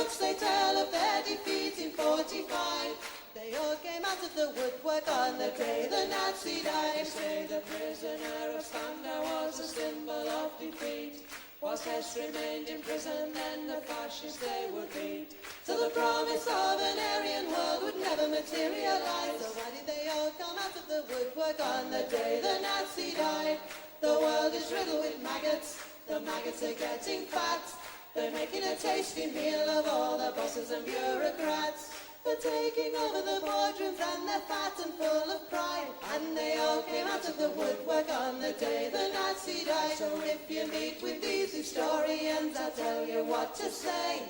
jokes they tell of their defeat in 45. They all came out of the woodwork on the day the Nazi died. They say the prisoner of Spandau was a symbol of defeat. Whilst Hess remained in prison, then the fascists they would beat. So the promise of an Aryan world would never materialize. So why did they all come out of the woodwork on the day the Nazi died? The world is riddled with maggots. The maggots are getting fat. They're making a tasty meal of all the bosses and bureaucrats. They're taking over the boardrooms and they're fat and full of pride. And they all came out of the woodwork on the day the Nazi died. So if you meet with these historians, I'll tell you what to say.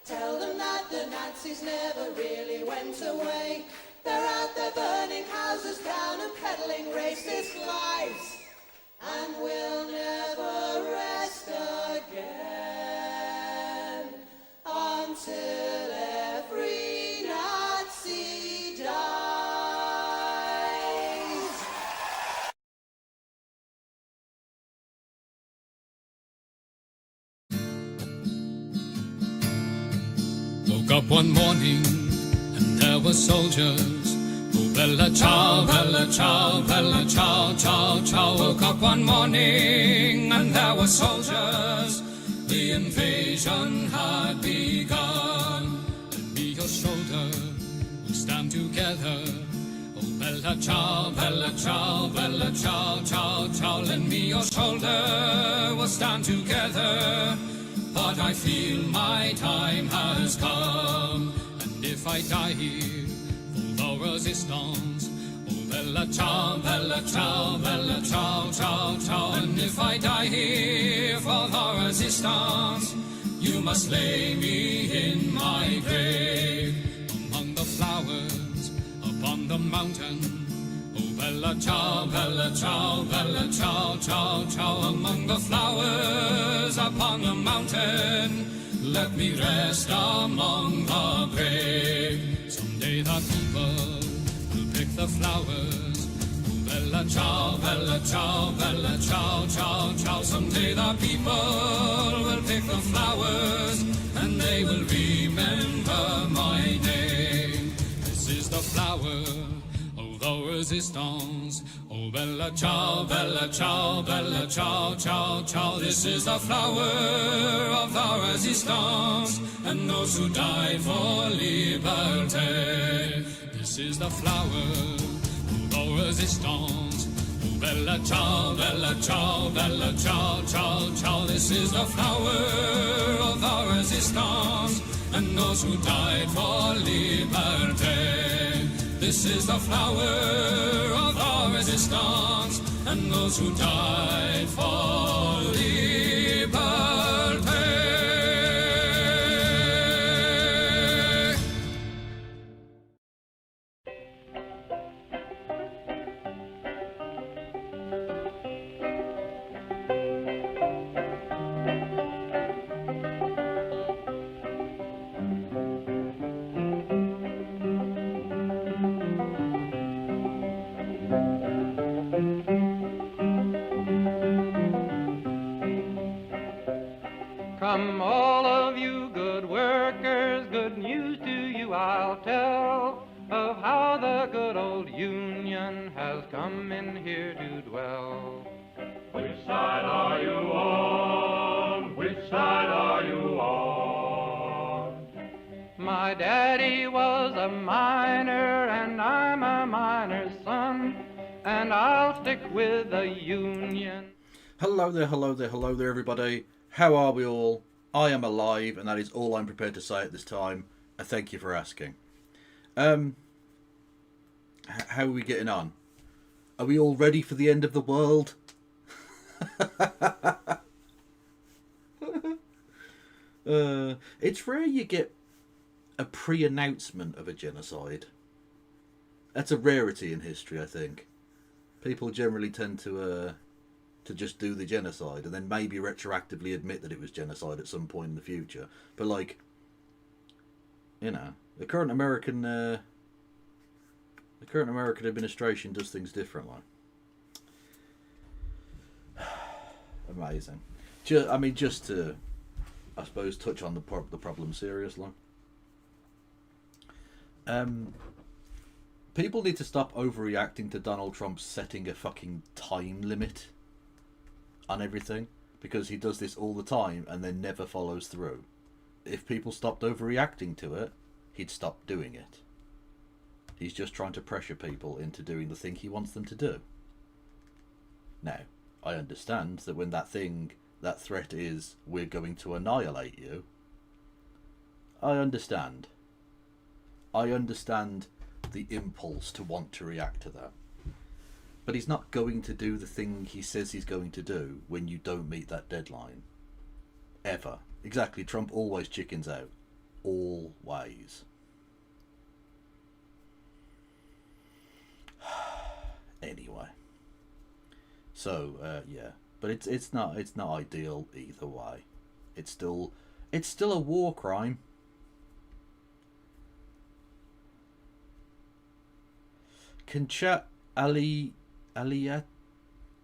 Tell them that the Nazis never really went away. They're out there burning houses down and peddling racist lies. And we'll never rest again until every Nazi dies. Woke up one morning and there were soldiers. Oh, bella ciao, bella ciao, bella ciao, ciao, ciao. Woke up one morning and there were soldiers. The invasion had begun. Lend me your shoulder, we'll stand together. Oh, bella ciao, bella ciao, bella ciao, ciao, ciao. Lend me your shoulder, we'll stand together. But I feel my time has come. And if I die here for the resistance, oh, bella ciao, bella ciao, bella ciao, ciao, ciao. And if I die here for the resistance, you must lay me in my grave among the flowers upon the mountain. Oh, bella ciao, bella ciao, bella ciao, ciao, ciao. Among the flowers upon the mountain, let me rest among the brave. Someday the people will pick the flowers. Oh, bella ciao, bella ciao, bella ciao, ciao, ciao. Someday the people will pick the flowers, and they will remember my name. This is the flower of the resistance. Oh, bella ciao, bella ciao, bella ciao, ciao, ciao. This is the flower of the resistance, and those who died for liberty. This is the flower of the resistance. Oh, bella ciao, bella ciao, bella ciao, ciao, ciao. This is the flower of the resistance, and those who died for liberty. This is the flower of our resistance, and those who died for liberty. Come all of you good workers, good news to you I'll tell, of how the good old Union has come in here to dwell. Which side are you on? Which side are you on? My daddy was a miner and I'm a miner's son, and I'll stick with the Union. Hello there, hello there, hello there everybody. How are we all? I am alive, and that is all I'm prepared to say at this time. And thank you for asking. How are we getting on? Are we all ready for the end of the world? It's rare you get a pre-announcement of a genocide. That's a rarity in history, I think. People generally tend to just do the genocide and then maybe retroactively admit that it was genocide at some point in the future. But like, you know, the current American administration does things differently. Amazing. Just to I suppose, touch on the problem seriously. People need to stop overreacting to Donald Trump setting a fucking time limit on everything, because he does this all the time and then never follows through. If people stopped overreacting to it, he'd stop doing it. He's just trying to pressure people into doing the thing he wants them to do. Now, I understand that when that threat is, we're going to annihilate you, I understand. I understand the impulse to want to react to that. But he's not going to do the thing he says he's going to do when you don't meet that deadline. Ever. Exactly, Trump always chickens out. Always. Anyway. So, yeah. But it's not ideal either way. It's still a war crime. Can chat Aliyat,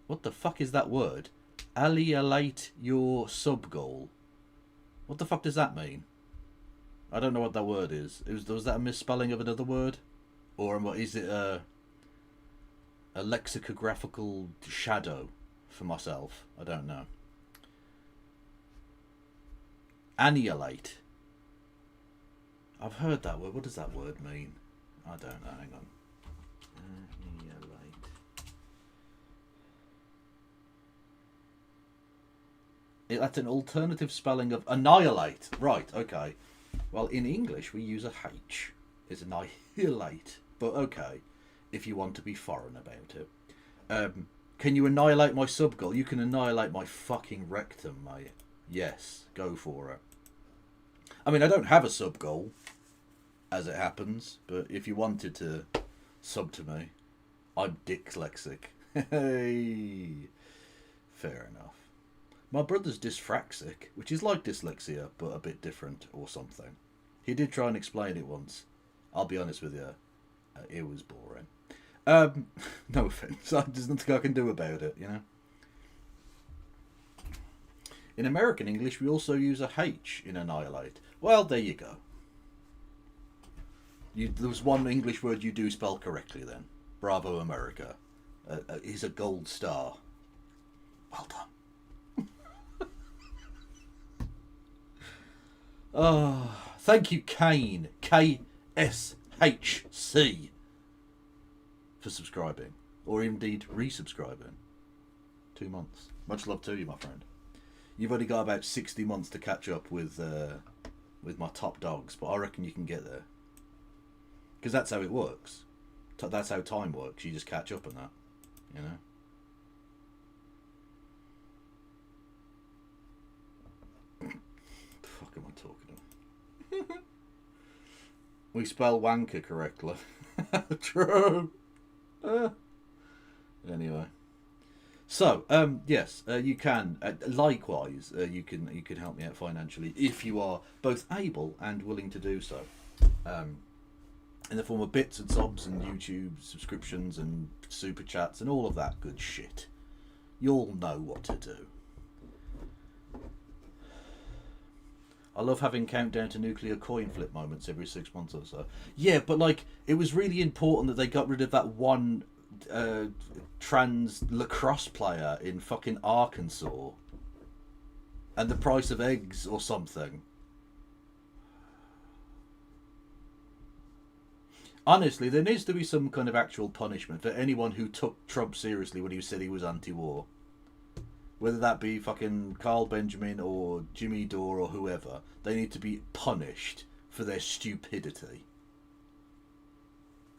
what the fuck is that word? Alienate your sub goal. What the fuck does that mean? I don't know what that word is. Was that a misspelling of another word? Or is it a lexicographical shadow for myself? I don't know. Annihilate. I've heard that word. What does that word mean? I don't know. Hang on. That's an alternative spelling of annihilate. Right, okay. Well, in English, we use a H. It's annihilate. But okay, if you want to be foreign about it. Can you annihilate my subgoal? You can annihilate my fucking rectum, mate. Yes, go for it. I mean, I don't have a subgoal, as it happens. But if you wanted to sub to me, I'm dyslexic. Hey, fair enough. My brother's dyspraxic, which is like dyslexia, but a bit different or something. He did try and explain it once. I'll be honest with you, it was boring. No offence, there's nothing I can do about it, you know. In American English, we also use a H in annihilate. Well, there you go. There was one English word you do spell correctly then. Bravo, America. He's a gold star. Well done. Oh, thank you, Kane, KSHC, for subscribing, or indeed resubscribing. 2 months. Much love to you, my friend. You've only got about 60 months to catch up with my top dogs, but I reckon you can get there. Because that's how it works. That's how time works. You just catch up on that, you know. Fuck am I talking about? We spell wanker correctly. True. Anyway, so yes, you can. Likewise, you can help me out financially if you are both able and willing to do so. In the form of bits and subs and YouTube subscriptions and super chats and all of that good shit. You'll know what to do. I love having countdown to nuclear coin flip moments every 6 months or so. Yeah, but like, it was really important that they got rid of that one trans lacrosse player in fucking Arkansas. And the price of eggs or something. Honestly, there needs to be some kind of actual punishment for anyone who took Trump seriously when he said he was anti-war. Whether that be fucking Carl Benjamin or Jimmy Dore or whoever, they need to be punished for their stupidity.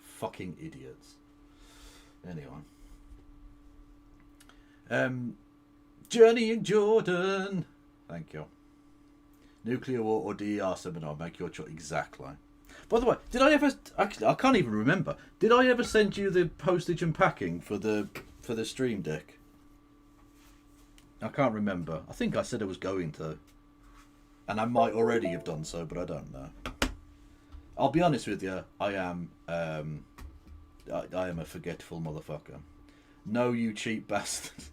Fucking idiots. Anyway. Journey in Jordan. Thank you. Nuclear war or DER seminar, make your choice. Exactly. By the way, did I ever... Actually, I can't even remember. Did I ever send you the postage and packing for the Stream Deck? I can't remember. I think I said I was going to. And I might already have done so, but I don't know. I'll be honest with you. I am a forgetful motherfucker. No, you cheap bastard.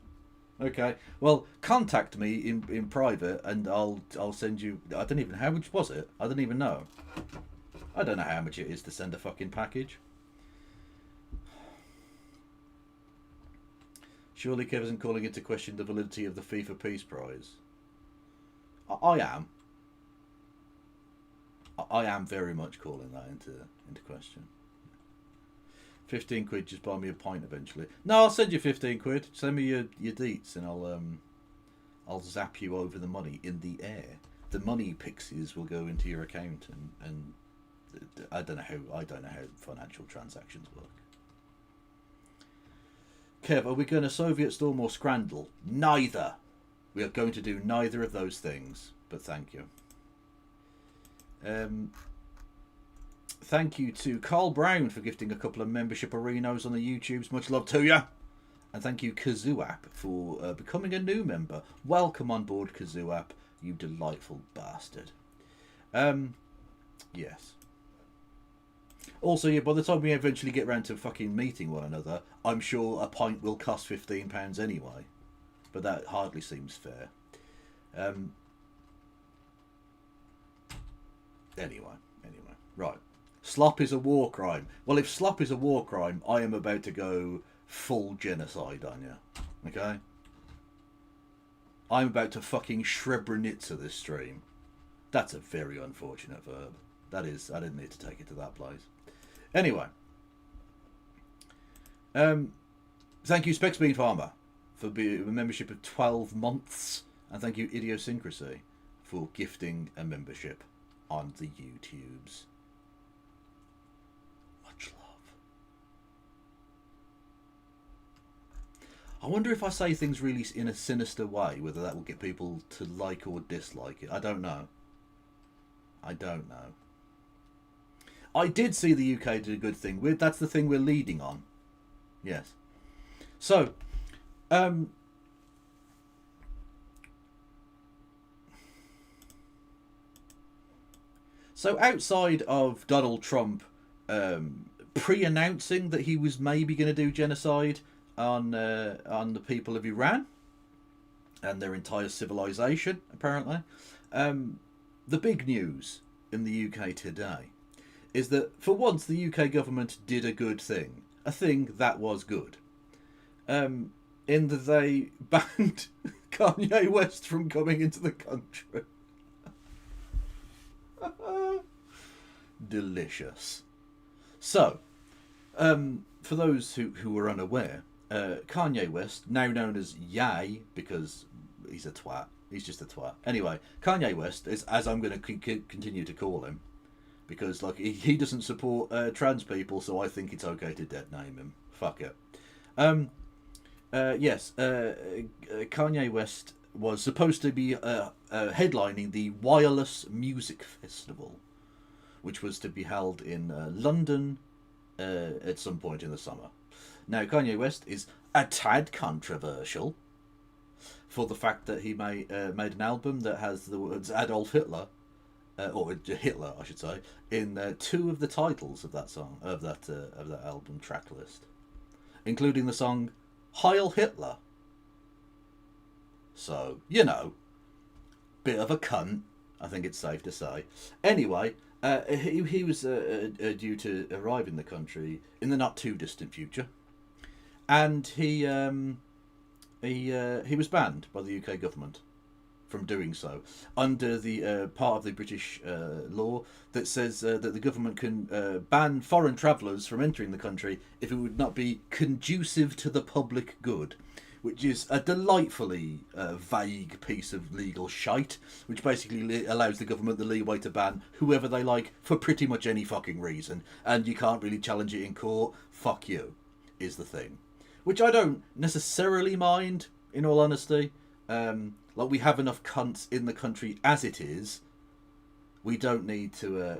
Okay. Well, contact me in private, and I'll send you. I don't even. How much was it? I don't even know. I don't know how much it is to send a fucking package. Surely Kev isn't calling into question the validity of the FIFA Peace Prize. I am. I am very much calling that into question. 15 quid, just buy me a pint eventually. No, I'll send you 15 quid. Send me your deets and I'll zap you over the money in the air. The money pixies will go into your account and I don't know how financial transactions work. Kev, are we going to Soviet storm or Scrandal? Neither. We are going to do neither of those things, but thank you. Thank you to Carl Brown for gifting a couple of membership arenos on the YouTubes. Much love to you. And thank you, Kazooapp, for becoming a new member. Welcome on board, Kazooapp, you delightful bastard. Yes. Also, yeah, by the time we eventually get round to fucking meeting one another, I'm sure a pint will cost £15 anyway. But that hardly seems fair. Anyway. Right. Slop is a war crime. Well, if slop is a war crime, I am about to go full genocide on you. Okay? I'm about to fucking Srebrenica this stream. That's a very unfortunate verb. That is, I didn't need to take it to that place. Anyway. Thank you, Spexbean Farmer, for a membership of 12 months. And thank you, Idiosyncrasy, for gifting a membership on the YouTubes. Much love. I wonder if I say things really in a sinister way, whether that will get people to like or dislike it. I don't know. I did see the UK did a good thing. That's the thing we're leading on. Yes. So, outside of Donald Trump pre-announcing that he was maybe going to do genocide on the people of Iran and their entire civilization, apparently, the big news in the UK today is that for once the UK government did a good thing, a thing that was good, in that they banned Kanye West from coming into the country. Delicious. So, for those who are unaware, Kanye West, now known as Ye, because he's a twat. He's just a twat. Anyway, Kanye West is, as I'm going to continue to call him, because like he doesn't support trans people, so I think it's okay to dead name him. Fuck it. Yes, Kanye West was supposed to be headlining the Wireless Music Festival, which was to be held in London at some point in the summer. Now, Kanye West is a tad controversial for the fact that he made an album that has the words Adolf Hitler, or Hitler, I should say, in two of the titles of that song, of that album track list, including the song Heil Hitler. So, you know, bit of a cunt, I think it's safe to say. Anyway, he was due to arrive in the country in the not too distant future, and he was banned by the UK government from doing so under the part of the British law that says that the government can ban foreign travellers from entering the country if it would not be conducive to the public good, which is a delightfully vague piece of legal shite, which basically allows the government the leeway to ban whoever they like for pretty much any fucking reason, and you can't really challenge it in court. Fuck you, is the thing. Which I don't necessarily mind, in all honesty. Like, we have enough cunts in the country as it is. We don't need to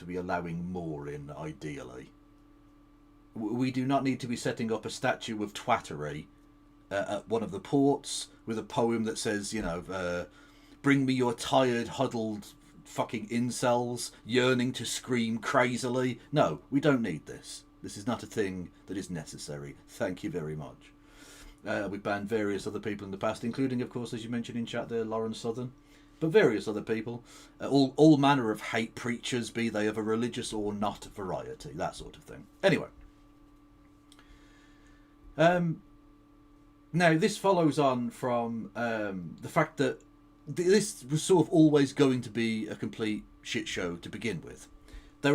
be allowing more in, ideally. We do not need to be setting up a statue of twattery at one of the ports with a poem that says, you know, bring me your tired, huddled fucking incels yearning to scream crazily. No, we don't need this. This is not a thing that is necessary. Thank you very much. We banned various other people in the past, including, of course, as you mentioned in chat there, Lauren Southern. But various other people. All manner of hate preachers, be they of a religious or not variety. That sort of thing. Anyway. Now, this follows on from the fact that this was sort of always going to be a complete shit show to begin with. They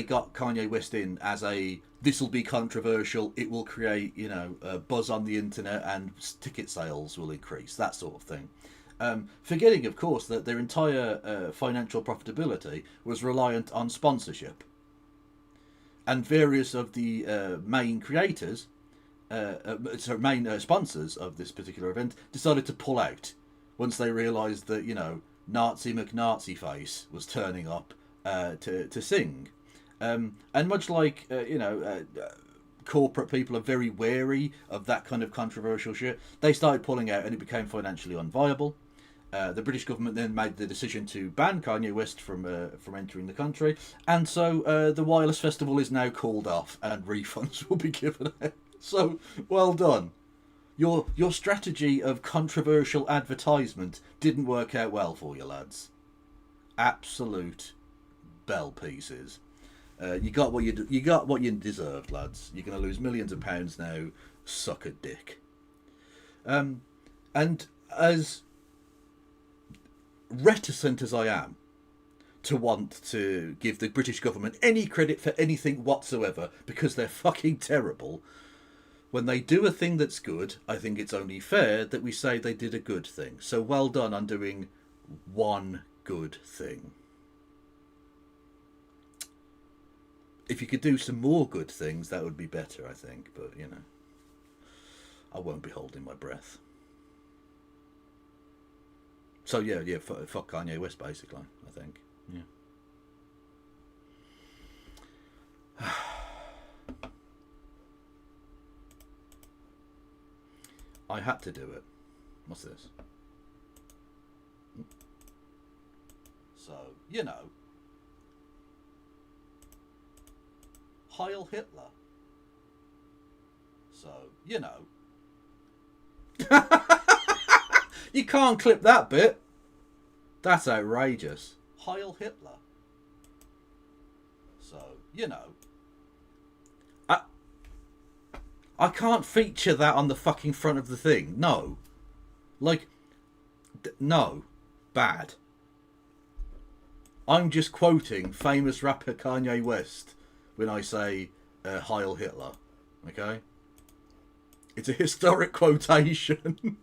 got Kanye West in as this will be controversial, it will create, a buzz on the internet and ticket sales will increase, that sort of thing. Forgetting, of course, that their entire financial profitability was reliant on sponsorship. And various of the main creators, main sponsors of this particular event decided to pull out once they realised that, Nazi McNazi face was turning up to sing. And much like, corporate people are very wary of that kind of controversial shit, they started pulling out and it became financially unviable. The British government then made the decision to ban Kanye West from entering the country, and so the Wireless Festival is now called off and refunds will be given out. So, well done. Your strategy of controversial advertisement didn't work out well for you, lads. Absolute bell pieces. You got what you deserved, lads. You're going to lose millions of pounds now. Suck a dick. And as reticent as I am to want to give the British government any credit for anything whatsoever, because they're fucking terrible, when they do a thing that's good, I think it's only fair that we say they did a good thing. So well done on doing one good thing. If you could do some more good things, that would be better, I think. But, I won't be holding my breath. So, yeah, fuck Kanye West, basically, I think. Yeah. I had to do it. What's this? So, Heil Hitler. So, You can't clip that bit. That's outrageous. Heil Hitler. So, I can't feature that on the fucking front of the thing. No. No. Bad. I'm just quoting famous rapper Kanye West when I say Heil Hitler. Okay? It's a historic quotation.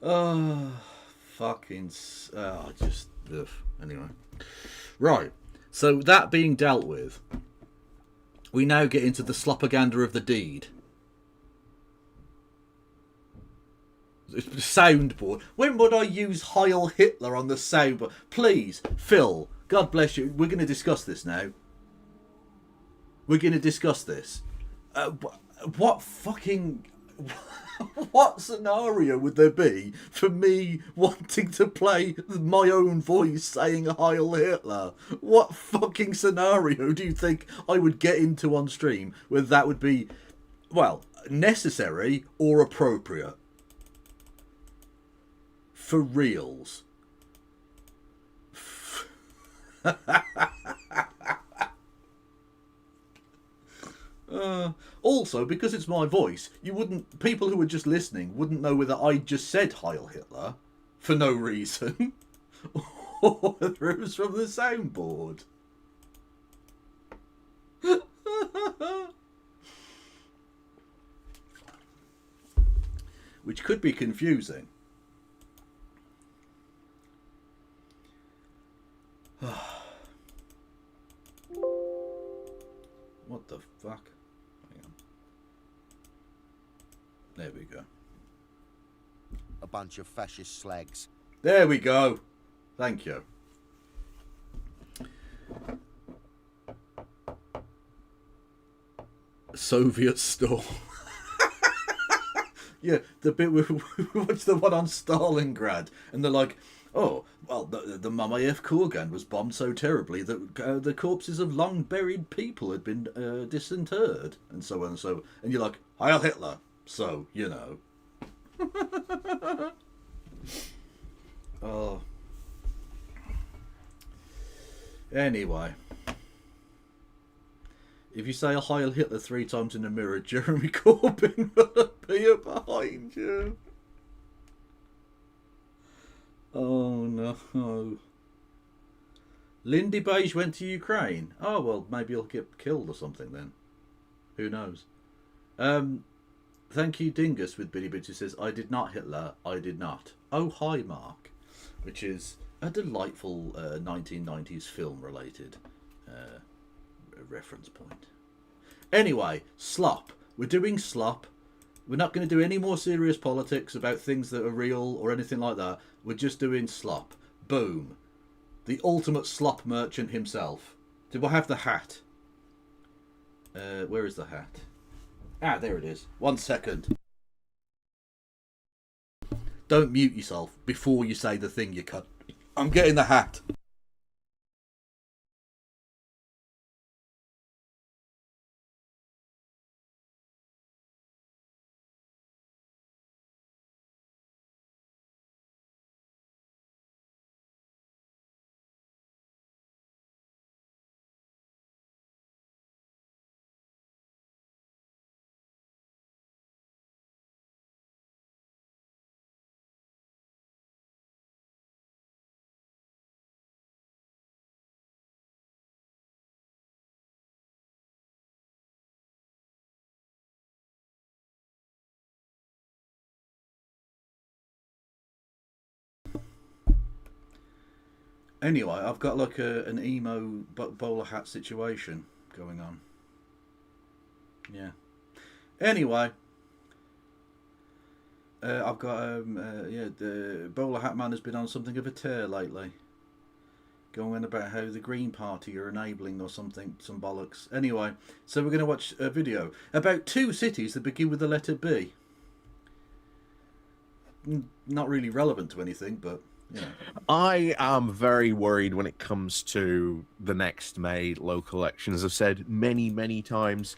Oh, fucking... Anyway. Right. So, that being dealt with, we now get into the slopaganda of the deed. Soundboard. When would I use Heil Hitler on the soundboard? Please, Phil, God bless you. We're going to discuss this now. We're going to discuss this. What fucking... What scenario would there be for me wanting to play my own voice saying Heil Hitler? What fucking scenario do you think I would get into on stream where that would be, well, necessary or appropriate? For reals. Also, because it's my voice, people who were just listening wouldn't know whether I just said Heil Hitler for no reason or whether it was from the soundboard. Which could be confusing. What the fuck? Hang on. There we go. A bunch of fascist slags. There we go. Thank you. Soviet storm. Yeah, the bit we watched the one on Stalingrad, and they're like, Oh, well, the Mama F. Kurgan was bombed so terribly that the corpses of long buried people had been disinterred, and so on and so. And you're like, Heil Hitler. So, you know. Oh. Anyway. If you say Heil Hitler 3 times in the mirror, Jeremy Corbyn will appear behind you. Oh no. Lindy Beige went to Ukraine. Oh well, maybe he'll get killed or something then. Who knows? Thank you, Dingus with Billy Bits, who says, I did not Hitler, I did not. Oh hi Mark. Which is a delightful 1990s film related reference point. Anyway, slop. We're doing slop. We're not going to do any more serious politics about things that are real or anything like that. We're just doing slop. Boom. The ultimate slop merchant himself. Do I have the hat? Where is the hat? Ah, there it is. 1 second. Don't mute yourself before you say the thing, you cunt. I'm getting the hat. Anyway, I've got like an emo bowler hat situation going on. Yeah. Anyway, I've got the bowler hat man has been on something of a tear lately, going about how the Green Party are enabling or something, some bollocks. Anyway, so we're going to watch a video about 2 cities that begin with the letter B. Not really relevant to anything, but. Yeah. I am very worried when it comes to the next May local elections. I've said many, many times.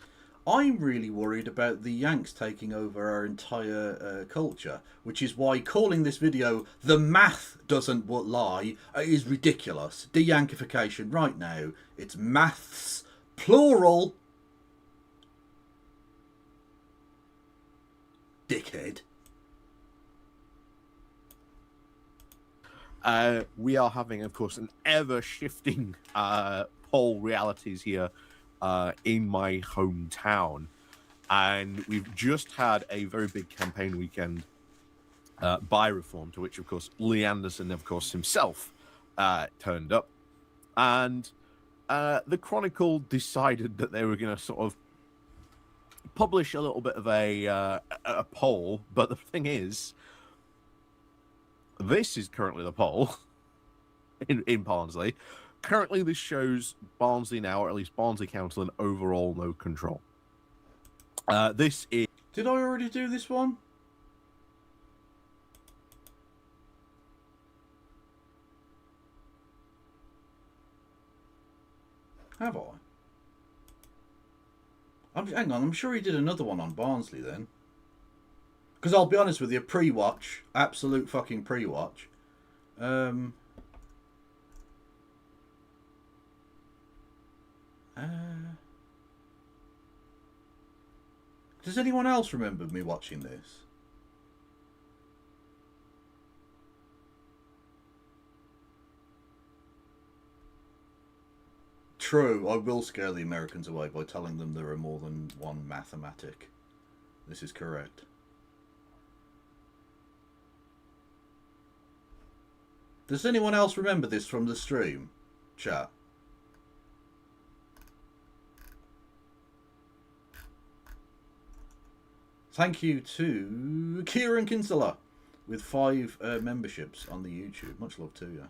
I'm really worried about the Yanks taking over our entire culture, which is why calling this video "The Math Doesn't Lie" is ridiculous. De-Yankification right now. It's maths, plural. Dickhead. We are having, of course, an ever-shifting poll realities here in my hometown. And we've just had a very big campaign weekend by Reform, to which, of course, Lee Anderson, of course, himself turned up. And the Chronicle decided that they were going to sort of publish a little bit of a poll. But the thing is, this is currently the poll in Barnsley. Currently, this shows Barnsley now, or at least Barnsley Council, in overall no control. This is... Did I already do this one? Have I? Hang on, I'm sure he did another one on Barnsley then. Because I'll be honest with you, pre-watch, absolute fucking pre-watch. Does anyone else remember me watching this? True, I will scare the Americans away by telling them there are more than one mathematic. This is correct. Does anyone else remember this from the stream? Chat. Thank you to Kieran Kinsella with 5 memberships on the YouTube. Much love to you.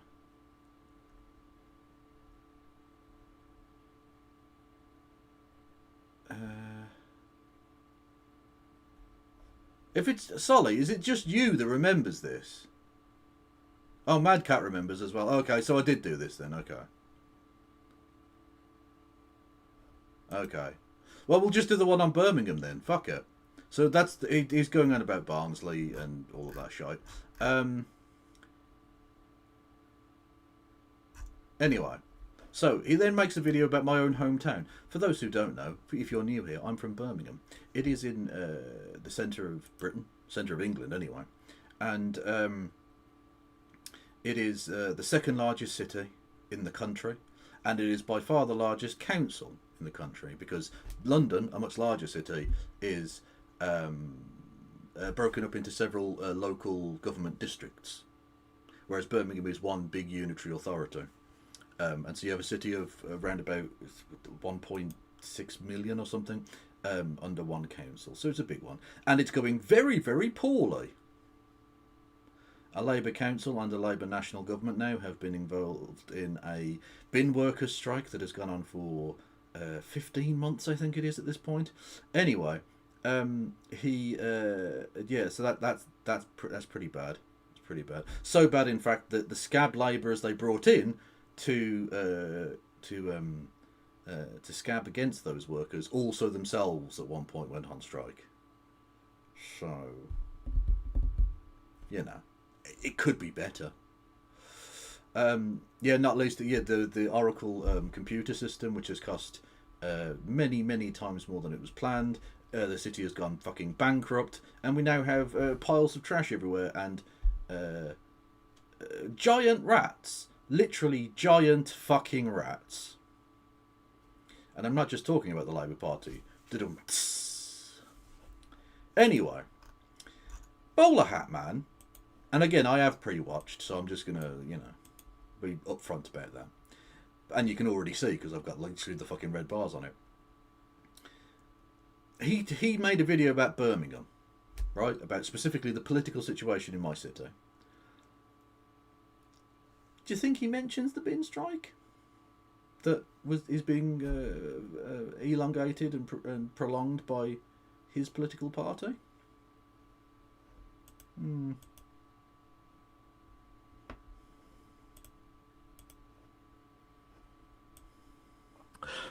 If it's Solly, is it just you that remembers this? Oh, Mad Cat remembers as well. Okay, so I did do this then. Okay. Okay. Well, we'll just do the one on Birmingham then. Fuck it. So that's he's going on about Barnsley and all of that shite. Anyway, so he then makes a video about my own hometown. For those who don't know, if you're new here, I'm from Birmingham. It is in the centre of Britain, centre of England anyway, and it is the second largest city in the country, and it is by far the largest council in the country, because London, a much larger city, is broken up into several local government districts, whereas Birmingham is one big unitary authority. And so you have a city of around about 1.6 million or something under one council. So it's a big one. And it's going very, very poorly. A Labour council and a Labour national government now have been involved in a bin workers' strike that has gone on for 15 months, I think it is at this point. Anyway, so that's pretty bad. It's pretty bad. So bad, in fact, that the scab labourers they brought in to scab against those workers also themselves at one point went on strike. So, you know, it could be better. Not least the Oracle computer system, which has cost many times more than it was planned. The city has gone fucking bankrupt, and we now have piles of trash everywhere and giant rats. Literally giant fucking rats. And I'm not just talking about the Labour Party. Anyway, Bowler Hat Man, and again, I have pre-watched, so I'm just going to, be upfront about that. And you can already see, because I've got links through the fucking red bars on it. He made a video about Birmingham, right? About specifically the political situation in my city. Do you think he mentions the bin strike that is being elongated and prolonged by his political party?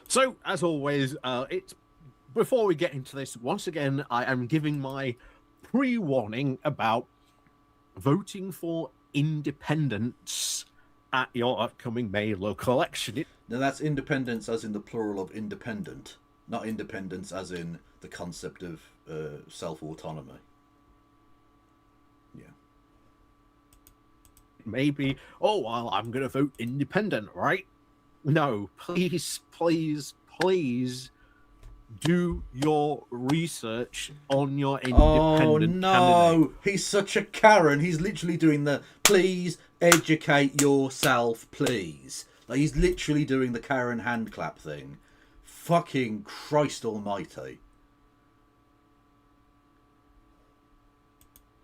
So, as always, it's before we get into this, once again, I am giving my pre-warning about voting for independence at your upcoming May local election. Now that's independence as in the plural of independent, not independence as in the concept of self-autonomy. Yeah. Maybe, I'm going to vote independent, right? No, please do your research on your independent candidate. He's such a Karen. He's literally doing the please educate yourself, please. Like, he's literally doing the Karen hand clap thing. Fucking Christ almighty.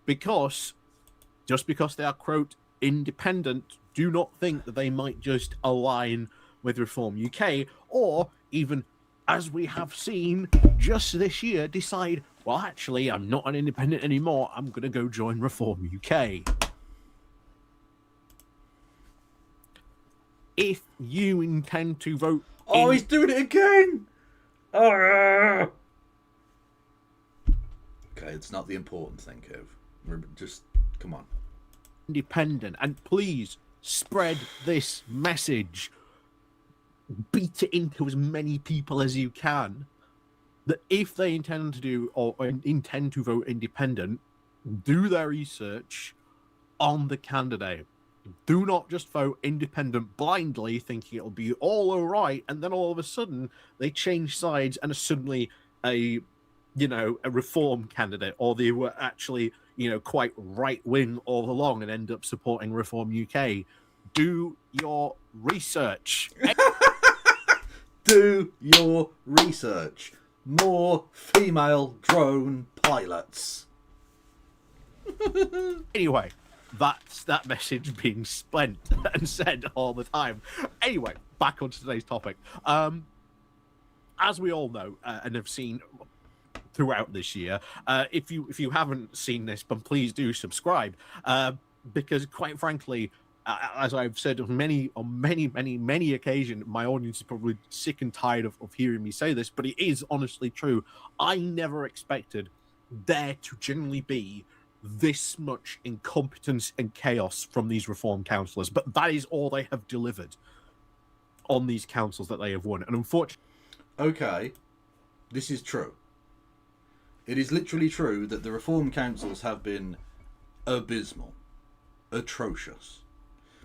Because, just because they are, quote, independent, do not think that they might just align with Reform UK, or even, as we have seen just this year, decide, well, actually, I'm not an independent anymore. I'm going to go join Reform UK. If you intend to vote... he's doing it again! Okay, it's not the important thing, Kev. Just, come on. Independent, and please spread this message. Beat it into as many people as you can, that if they intend to do or intend to vote independent, do their research on the candidate. Do not just vote independent blindly, thinking it'll be all right, and then all of a sudden they change sides and are suddenly a reform candidate, or they were actually quite right wing all along and end up supporting Reform UK. Do your research. Do your research. More female drone pilots. Anyway, that's that message being spent and said all the time. Anyway, back onto today's topic. As we all know and have seen throughout this year, if you haven't seen this, but please do subscribe. because quite frankly, as I've said on many occasions, my audience is probably sick and tired of hearing me say this, but it is honestly true. I never expected there to genuinely be this much incompetence and chaos from these reform councillors, but that is all they have delivered on these councils that they have won. And unfortunately, Okay, this is true. It is literally true that the reform councils have been abysmal, atrocious,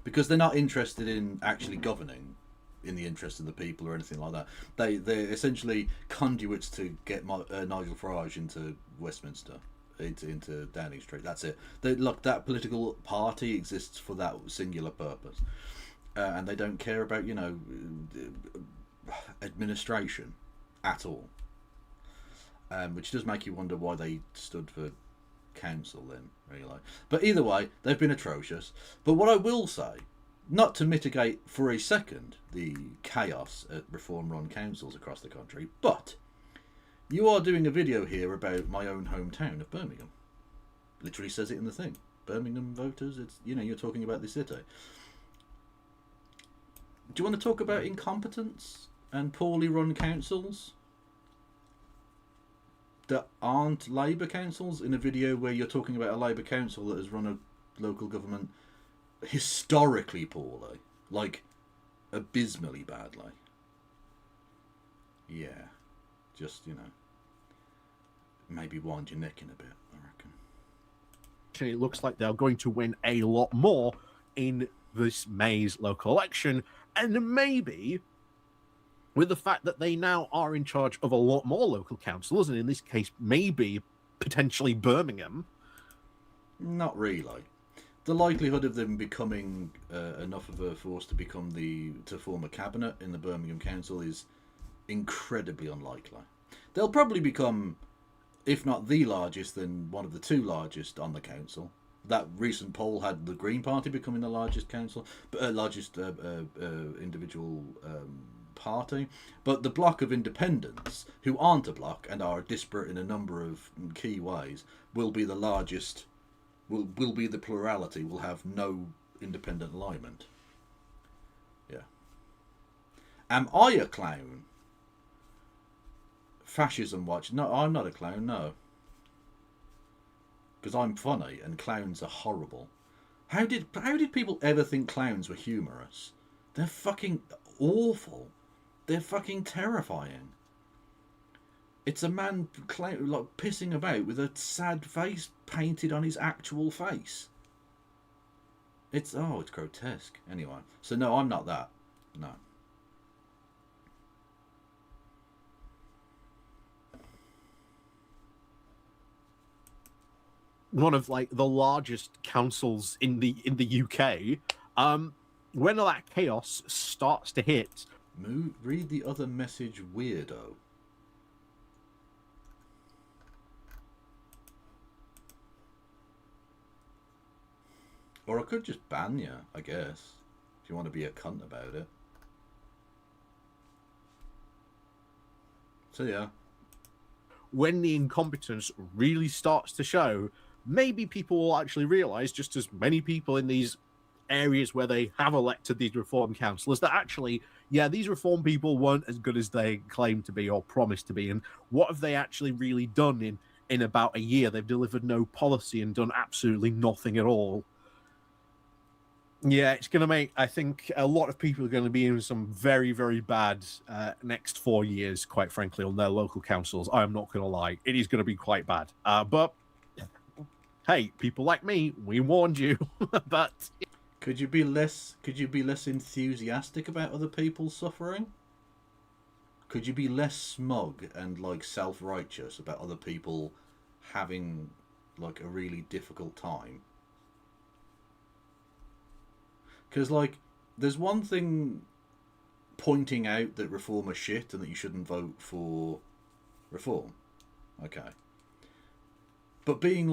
because they're not interested in actually governing in the interest of the people or anything like that. They're essentially conduits to get Nigel Farage into Westminster, into Downing Street. That's it. Look, that political party exists for that singular purpose, and they don't care about administration at all. Which does make you wonder why they stood for council then, really. But either way, they've been atrocious. But what I will say, not to mitigate for a second the chaos at reform-run councils across the country, but you are doing a video here about my own hometown of Birmingham. Literally says it in the thing. Birmingham voters, it's you're talking about the city. Do you want to talk about incompetence and poorly run councils that aren't Labour councils in a video where you're talking about a Labour council that has run a local government historically poorly, like abysmally badly? Yeah, just maybe wind your neck in a bit, I reckon. it looks like they're going to win a lot more in this May's local election, and maybe with the fact that they now are in charge of a lot more local councils, and in this case, maybe potentially Birmingham. Not really. The likelihood of them becoming enough of a force to form a cabinet in the Birmingham Council is incredibly unlikely. They'll probably become, if not the largest, then one of the two largest on the council. That recent poll had the Green Party becoming the largest individual party, but the bloc of independents, who aren't a bloc and are disparate in a number of key ways, will be the largest. Will be the plurality. Will have no independent alignment. Yeah. Am I a clown? Fascism watch? No, I'm not a clown. No. Because I'm funny and clowns are horrible. How did people ever think clowns were humorous? They're fucking awful. They're fucking terrifying. It's a man like pissing about with a sad face painted on his actual face. It's grotesque. Anyway, so no, I'm not that. No. One of the largest councils in the UK. When all that chaos starts to hit, read the other message, weirdo. Or I could just ban you, I guess, if you want to be a cunt about it. So yeah. When the incompetence really starts to show, maybe people will actually realise, just as many people in these areas where they have elected these reform councillors, that actually, yeah, these reform people weren't as good as they claimed to be or promised to be. And what have they actually really done in about a year? They've delivered no policy and done absolutely nothing at all. Yeah, it's going to make, I think, a lot of people are going to be in some very, very bad next 4 years, quite frankly, on their local councils. I'm not going to lie. It is going to be quite bad. But, hey, people like me, we warned you. But Could you be less enthusiastic about other people's suffering? Could you be less smug and self-righteous about other people having a really difficult time? Because, there's one thing pointing out that reform are shit and that you shouldn't vote for reform. Okay. But being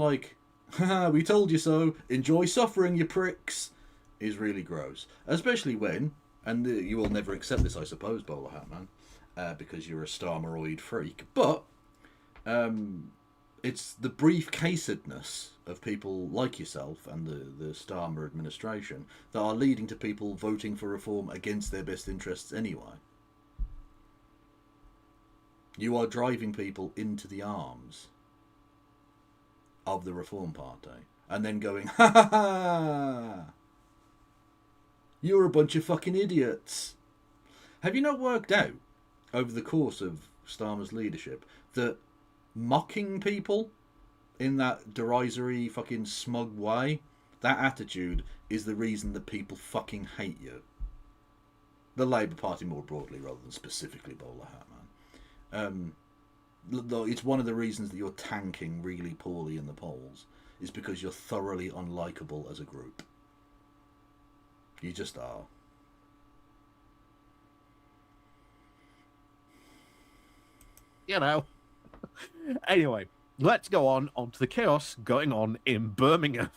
haha, we told you so, enjoy suffering, you pricks, is really gross. Especially when, and you will never accept this, I suppose, Bowler Hat Man, because you're a Starmeroid freak, but It's the briefcasedness of people like yourself and the Starmer administration that are leading to people voting for reform against their best interests anyway. You are driving people into the arms of the Reform Party and then going, ha ha ha! You're a bunch of fucking idiots. Have you not worked out over the course of Starmer's leadership that mocking people in that derisory fucking smug way, that attitude is the reason that people fucking hate you? The Labour Party more broadly rather than specifically Bowler Hat Man. It's one of the reasons that you're tanking really poorly in the polls is because you're thoroughly unlikable as a group. You just are. You know. Anyway, let's go on to the chaos going on in Birmingham.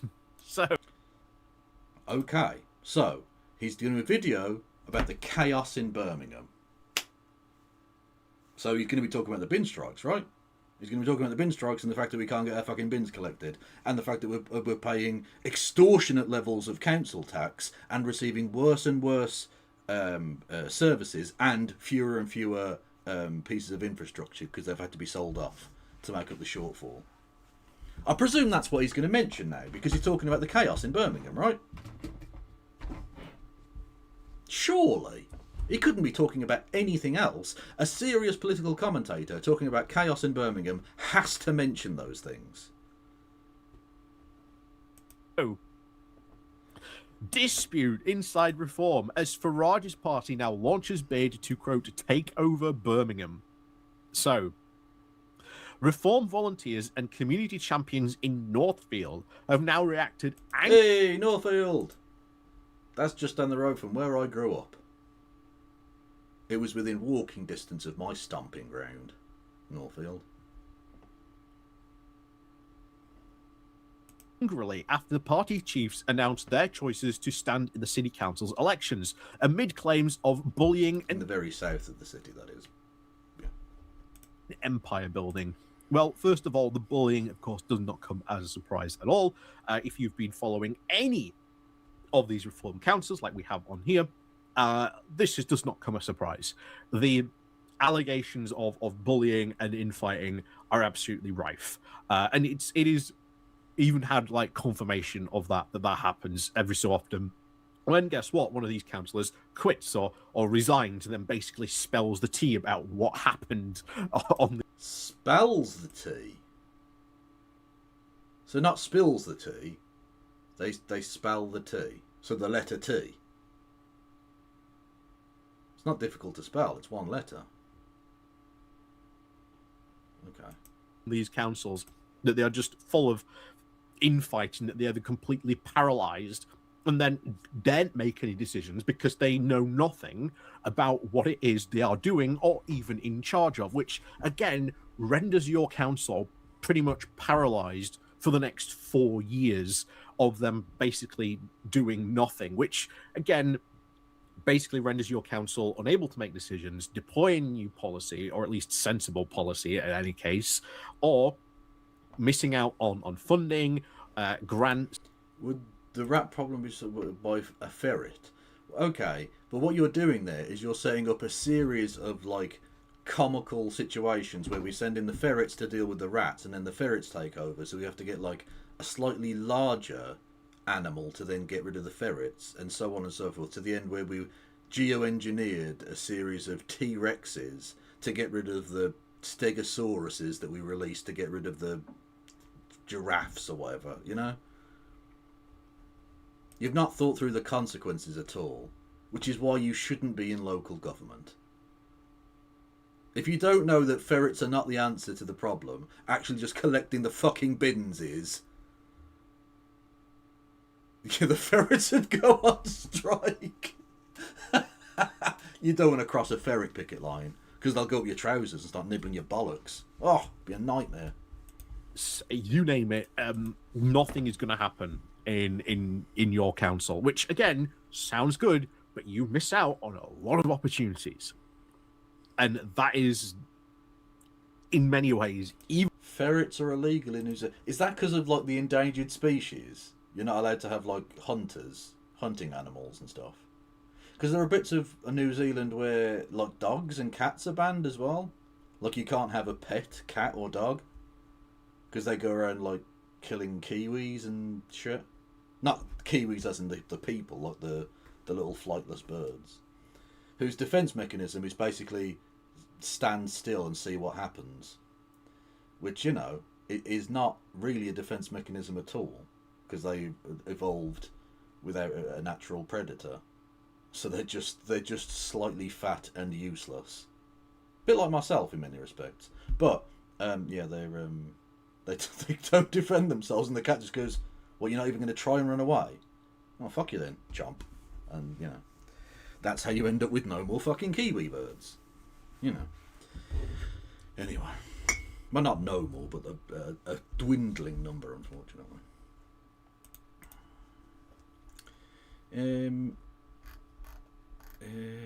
Okay, so he's doing a video about the chaos in Birmingham. So he's going to be talking about the bin strikes, right? He's going to be talking about the bin strikes and the fact that we can't get our fucking bins collected, and the fact that we're paying extortionate levels of council tax and receiving worse and worse services and fewer pieces of infrastructure because they've had to be sold off to make up the shortfall. I presume that's what he's going to mention now, because he's talking about the chaos in Birmingham, right? Surely he couldn't be talking about anything else. A serious political commentator talking about chaos in Birmingham has to mention those things. Oh. Dispute inside Reform as Farage's party now launches bid to, quote, take over Birmingham. So, Reform volunteers and community champions in Northfield have now reacted... Hey, Northfield! That's just down the road from where I grew up. It was within walking distance of my stomping ground, Northfield. Angrily after the party chiefs announced their choices to stand in the city council's elections, amid claims of bullying in the very south of the city, that is. Yeah. Empire building. Well, first of all, the bullying, of course, does not come as a surprise at all. If you've been following any of these reform councils, like we have on here, this just does not come as a surprise. The allegations of bullying and infighting are absolutely rife, and it is even had like confirmation of that happens every so often. When guess what, one of these councillors quits or resigns and then basically spells the tea about what happened on the... Spells the tea? So not spills the tea, they spell the tea. So the letter T. It's not difficult to spell, it's one letter. Okay. These councils, that they are just full of infighting, that they are completely paralysed and then daren't make any decisions because they know nothing about what it is they are doing or even in charge of, which again renders your council pretty much paralysed for the next 4 years of them basically doing nothing, which again basically renders your council unable to make decisions, deploy a new policy, or at least sensible policy in any case, or missing out on funding, grants. Would the rat problem be solved by a ferret? Okay, but what you're doing there is you're setting up a series of like comical situations where we send in the ferrets to deal with the rats and then the ferrets take over, so we have to get like a slightly larger animal to then get rid of the ferrets, and so on and so forth, to the end where we geoengineered a series of T-Rexes to get rid of the Stegosauruses that we released to get rid of the giraffes or whatever, you know? You've not thought through the consequences at all, which is why you shouldn't be in local government. If you don't know that ferrets are not the answer to the problem, actually just collecting the fucking bins is, the ferrets would go on strike. You don't want to cross a ferret picket line because they'll go up your trousers and start nibbling your bollocks. Oh, it'd be a nightmare. You name it, nothing is going to happen in your council, which again sounds good, but you miss out on a lot of opportunities, and that is in many ways even ferrets are illegal in New Zealand. Is that because of like the endangered species? You're not allowed to have like hunting animals and stuff. Because there are bits of New Zealand where like dogs and cats are banned as well. Like you can't have a pet cat or dog because they go around like killing kiwis and shit. Not kiwis as in the people, like the little flightless birds, whose defense mechanism is basically stand still and see what happens. Which, you know, it is not really a defense mechanism at all because they evolved without a natural predator. So they're just slightly fat and useless. A bit like myself in many respects. But yeah, they don't defend themselves, and the cat just goes, "Well, you're not even going to try and run away? Oh, fuck you then, chomp." And you know, that's how you end up with no more fucking kiwi birds. You know. Anyway, well, not no more, but a dwindling number, unfortunately.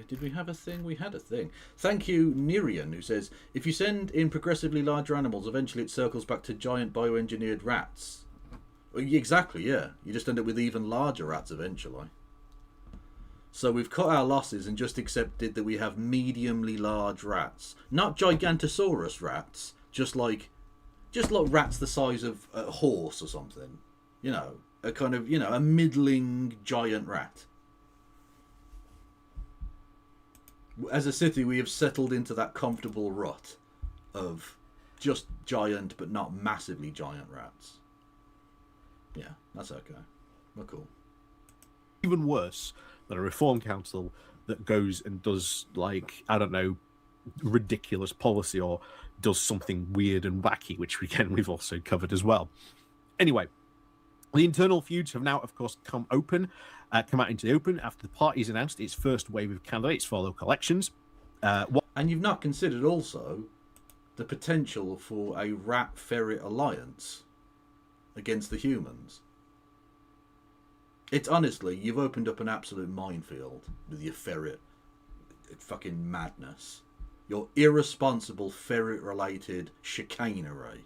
Did we have a thing? We had a thing. Thank you, Nirian, who says, if you send in progressively larger animals, eventually it circles back to giant bioengineered rats. Well, exactly, yeah. You just end up with even larger rats eventually. So we've cut our losses and just accepted that we have mediumly large rats. Not Gigantosaurus rats, just like rats the size of a horse or something. You know, a kind of, you know, a middling giant rat. As a city, we have settled into that comfortable rut of just giant but not massively giant rats. Yeah, that's okay. We're cool. Even worse than a reform council that goes and does, like, I don't know, ridiculous policy or does something weird and wacky, which again we've also covered as well. Anyway, the internal feuds have now, of course, come out into the open after the party's announced its first wave of candidates for local elections. And you've not considered also the potential for a rat-ferret alliance against the humans. It's honestly, you've opened up an absolute minefield with your ferret fucking madness. Your irresponsible ferret-related chicanery.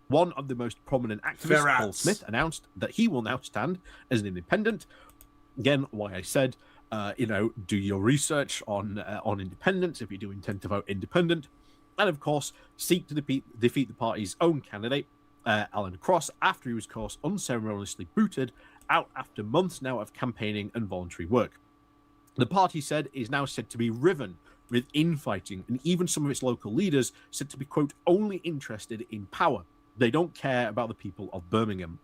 One of the most prominent activists, Paul Smith, announced that he will now stand as an independent. Again, why I said, do your research on independence if you do intend to vote independent. And, of course, seek to defeat the party's own candidate, Alan Cross, after he was, of course, unceremoniously booted out after months now of campaigning and voluntary work. The party said is now said to be riven with infighting, and even some of its local leaders said to be, quote, only interested in power. They don't care about the people of Birmingham.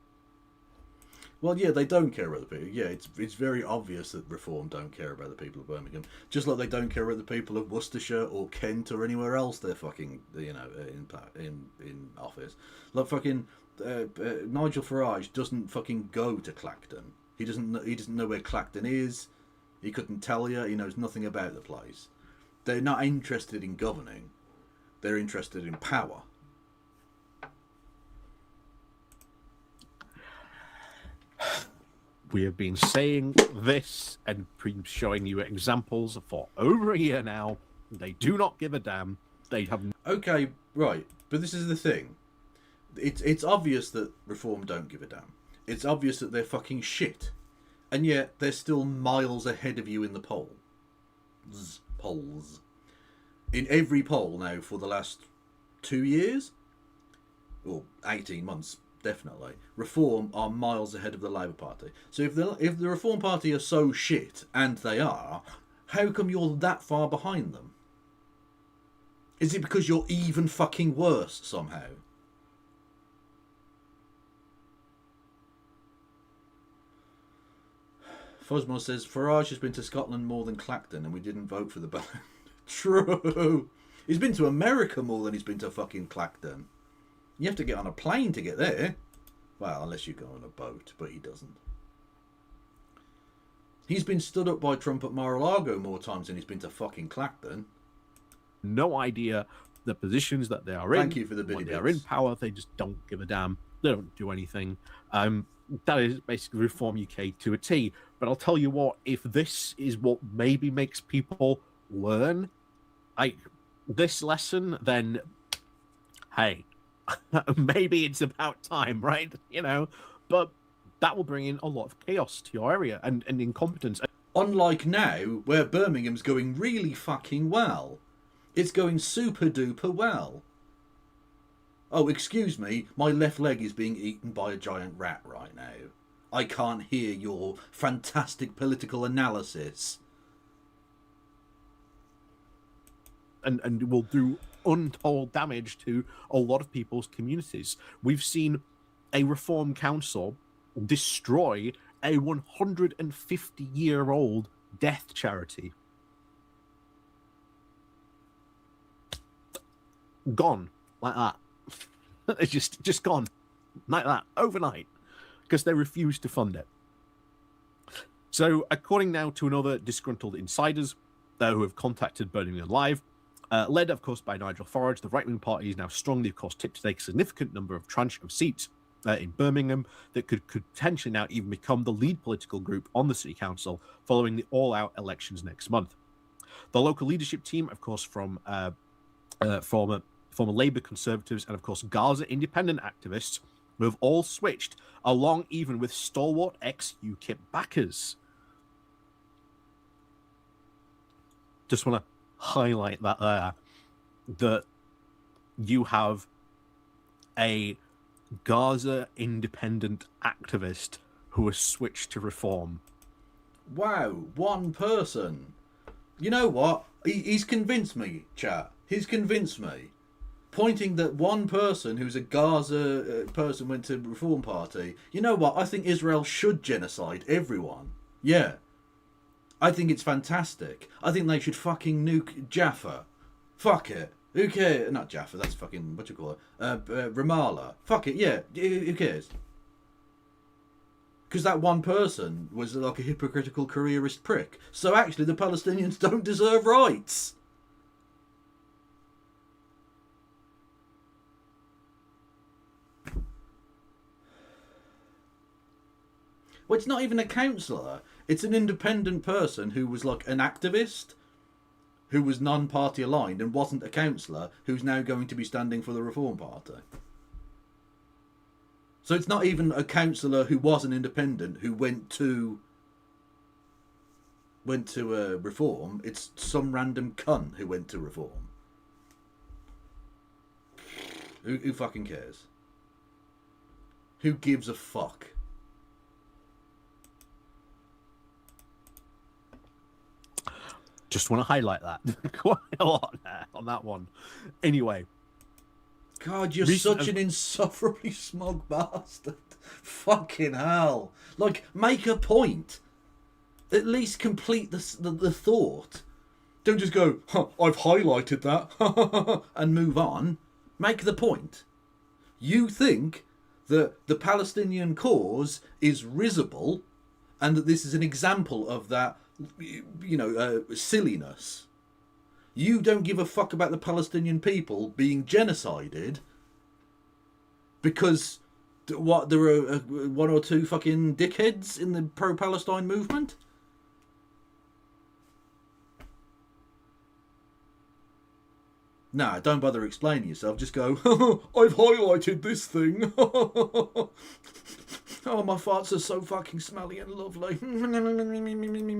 Well, yeah, they don't care about the people. Yeah, it's very obvious that Reform don't care about the people of Birmingham. Just like they don't care about the people of Worcestershire or Kent or anywhere else they're fucking, you know, in office. Like fucking Nigel Farage doesn't fucking go to Clacton. He doesn't know where Clacton is. He couldn't tell you. He knows nothing about the place. They're not interested in governing. They're interested in power. We have been saying this and showing you examples for over a year now. They do not give a damn. They have... Okay, right. But this is the thing. It's obvious that Reform don't give a damn. It's obvious that they're fucking shit. And yet they're still miles ahead of you in the polls. In every poll now for the last 2 years, or 18 months, definitely, Reform are miles ahead of the Labour Party. So if the Reform Party are so shit, and they are, how come you're that far behind them? Is it because you're even fucking worse somehow? Fosmo says, Farage has been to Scotland more than Clacton and we didn't vote for the band. True. He's been to America more than he's been to fucking Clacton. You have to get on a plane to get there. Well, unless you go on a boat, but he doesn't. He's been stood up by Trump at Mar-a-Lago more times than he's been to fucking Clacton. No idea the positions that they are in. Thank you for the bitty when bits. they're in power, they just don't give a damn. They don't do anything. That is basically Reform UK to a T. But I'll tell you what, if this is what maybe makes people learn this lesson, then hey, maybe it's about time, right? You know, but that will bring in a lot of chaos to your area and incompetence. Unlike now, where Birmingham's going really fucking well. It's going super duper well. Oh, excuse me, my left leg is being eaten by a giant rat right now. I can't hear your fantastic political analysis. And will do untold damage to a lot of people's communities. We've seen a reform council destroy a 150-year-old death charity. Gone like that. It's just gone like that overnight because they refused to fund it. So, according now to another disgruntled insiders who have contacted Birmingham Live, led of course by Nigel Farage, the right-wing party is now strongly of course tipped to take a significant number of tranche of seats in Birmingham that could potentially now even become the lead political group on the city council following the all-out elections next month. The local leadership team, of course, from former Labour Conservatives and, of course, Gaza independent activists who have all switched, along even with stalwart ex-UKIP backers. Just want to highlight that there, that you have a Gaza independent activist who has switched to reform. Wow, one person. You know what? He's convinced me, chat. He's convinced me. Pointing that one person who's a Gaza person went to Reform Party. You know what? I think Israel should genocide everyone. Yeah. I think it's fantastic. I think they should fucking nuke Jaffa. Fuck it. Who cares? Not Jaffa, that's fucking, what you call it? Ramallah. Fuck it, yeah. Who cares? Because that one person was like a hypocritical careerist prick. So actually the Palestinians don't deserve rights. Well, it's not even a councillor. It's an independent person who was like an activist, who was non-party aligned and wasn't a councillor, who's now going to be standing for the Reform Party. So it's not even a councillor who was an independent who went to Reform. It's some random cunt who went to Reform. Who fucking cares? Who gives a fuck? Just want to highlight that quite a lot there on that one. Anyway. God, you're such an insufferably smug bastard. Fucking hell. Like, make a point. At least complete the thought. Don't just go, I've highlighted that, and move on. Make the point. You think that the Palestinian cause is risible, and that this is an example of that, silliness. You don't give a fuck about the Palestinian people being genocided because there are one or two fucking dickheads in the pro-Palestine movement? Nah, don't bother explaining yourself. Just go, I've highlighted this thing. Oh, my farts are so fucking smelly and lovely.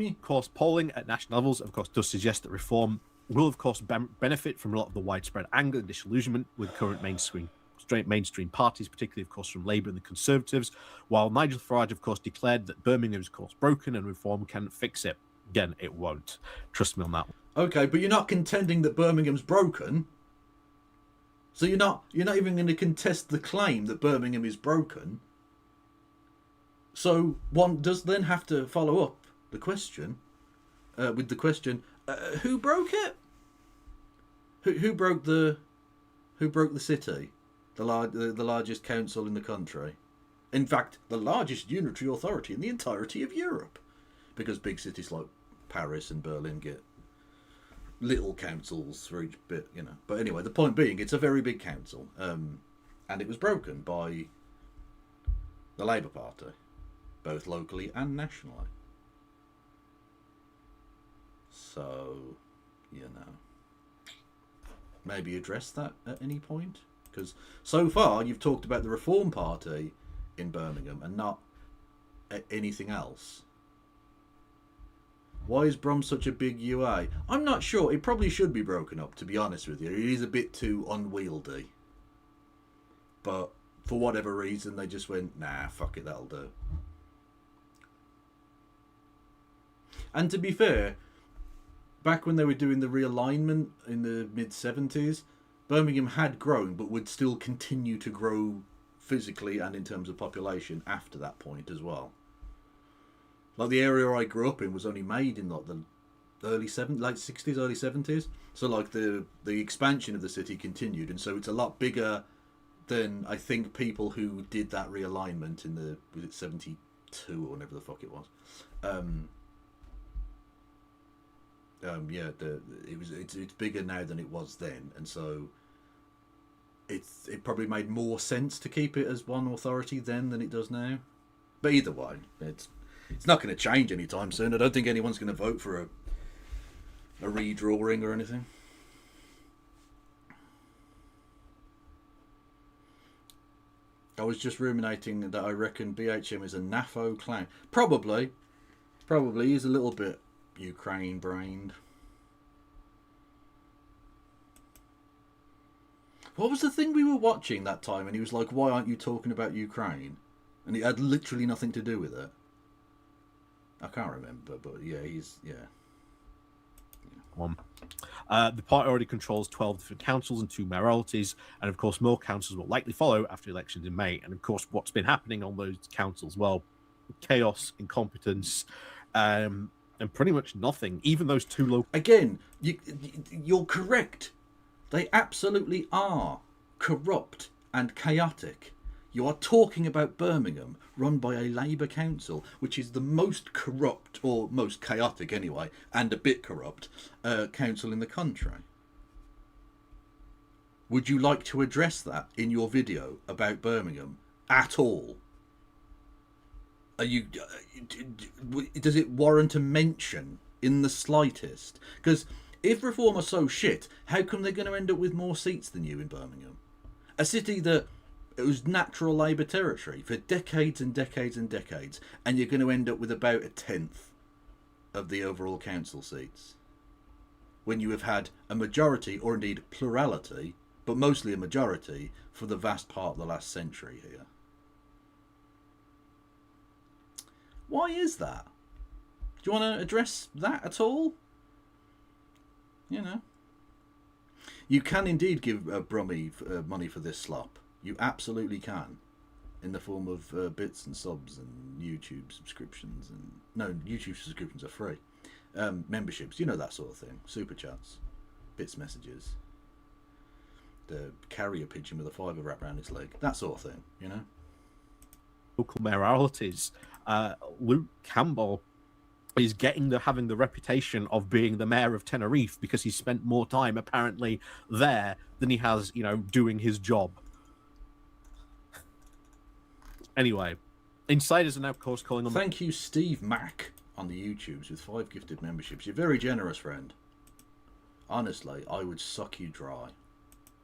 Of course, polling at national levels, of course, does suggest that reform will, of course, benefit from a lot of the widespread anger and disillusionment with current mainstream parties, particularly, of course, from Labour and the Conservatives, while Nigel Farage, of course, declared that Birmingham is, of course, broken and reform can fix it. Again, it won't. Trust me on that one. Okay, but you're not contending that Birmingham's broken. So you're not even going to contest the claim that Birmingham is broken. So one does then have to follow up the question with the question: who broke it? Who broke the city, the largest council in the country? In fact, the largest unitary authority in the entirety of Europe, because big cities like Paris and Berlin get little councils for each bit, But anyway, the point being, it's a very big council, and it was broken by the Labour Party, both locally and nationally. So, maybe address that at any point, Because so far you've talked about the Reform Party in Birmingham and not anything else. Why is Brum such a big UA? I'm not sure. It probably should be broken up, to be honest with you. It is a bit too unwieldy. But for whatever reason, they just went, nah, fuck it, that'll do. And to be fair, back when they were doing the realignment in the mid-70s, Birmingham had grown, but would still continue to grow physically and in terms of population after that point as well. Like the area I grew up in was only made in like the late 60s, early 70s. So like the expansion of the city continued, and so it's a lot bigger than I think people who did that realignment in the, was it 72 or whatever the fuck it was. Yeah, it's bigger now than it was then, and so it probably made more sense to keep it as one authority then than it does now. But either way, it's not going to change anytime soon. I don't think anyone's going to vote for a redrawing or anything. I was just ruminating that I reckon BHM is a NAFO clown. Probably he's a little bit Ukraine-brained. What was the thing we were watching that time? And he was like, "Why aren't you talking about Ukraine?" And it had literally nothing to do with it. I can't remember, but yeah, The party already controls 12 different councils and 2 mayoralties, and of course more councils will likely follow after elections in May. And of course what's been happening on those councils, well, chaos, incompetence, and pretty much nothing. Even those 2 local... Again, you're correct. They absolutely are corrupt and chaotic. You are talking about Birmingham, run by a Labour council, which is the most corrupt, or most chaotic anyway, and a bit corrupt, council in the country. Would you like to address that in your video about Birmingham at all? Are you? Does it warrant a mention in the slightest? Because if Reform are so shit, how come they're going to end up with more seats than you in Birmingham? A city that... it was natural Labour territory for decades and decades and decades, and you're going to end up with about 1/10 of the overall council seats, when you have had a majority, or indeed plurality, but mostly a majority, for the vast part of the last century here. Why is that? Do you want to address that at all? You know. You can indeed give Brummy money for this slop. You absolutely can, in the form of bits and subs and YouTube subscriptions. And no, YouTube subscriptions are free. Memberships, you know, that sort of thing. Super chats, bits messages, the carrier pigeon with a fiver wrapped around its leg, that sort of thing, you know. Local mayoralties. Luke Campbell is having the reputation of being the mayor of Tenerife because he spent more time apparently there than he has, doing his job. Anyway, insiders are now, of course, calling on... Thank you, Steve Mack, on the YouTubes with 5 gifted memberships. You're very generous, friend. Honestly, I would suck you dry.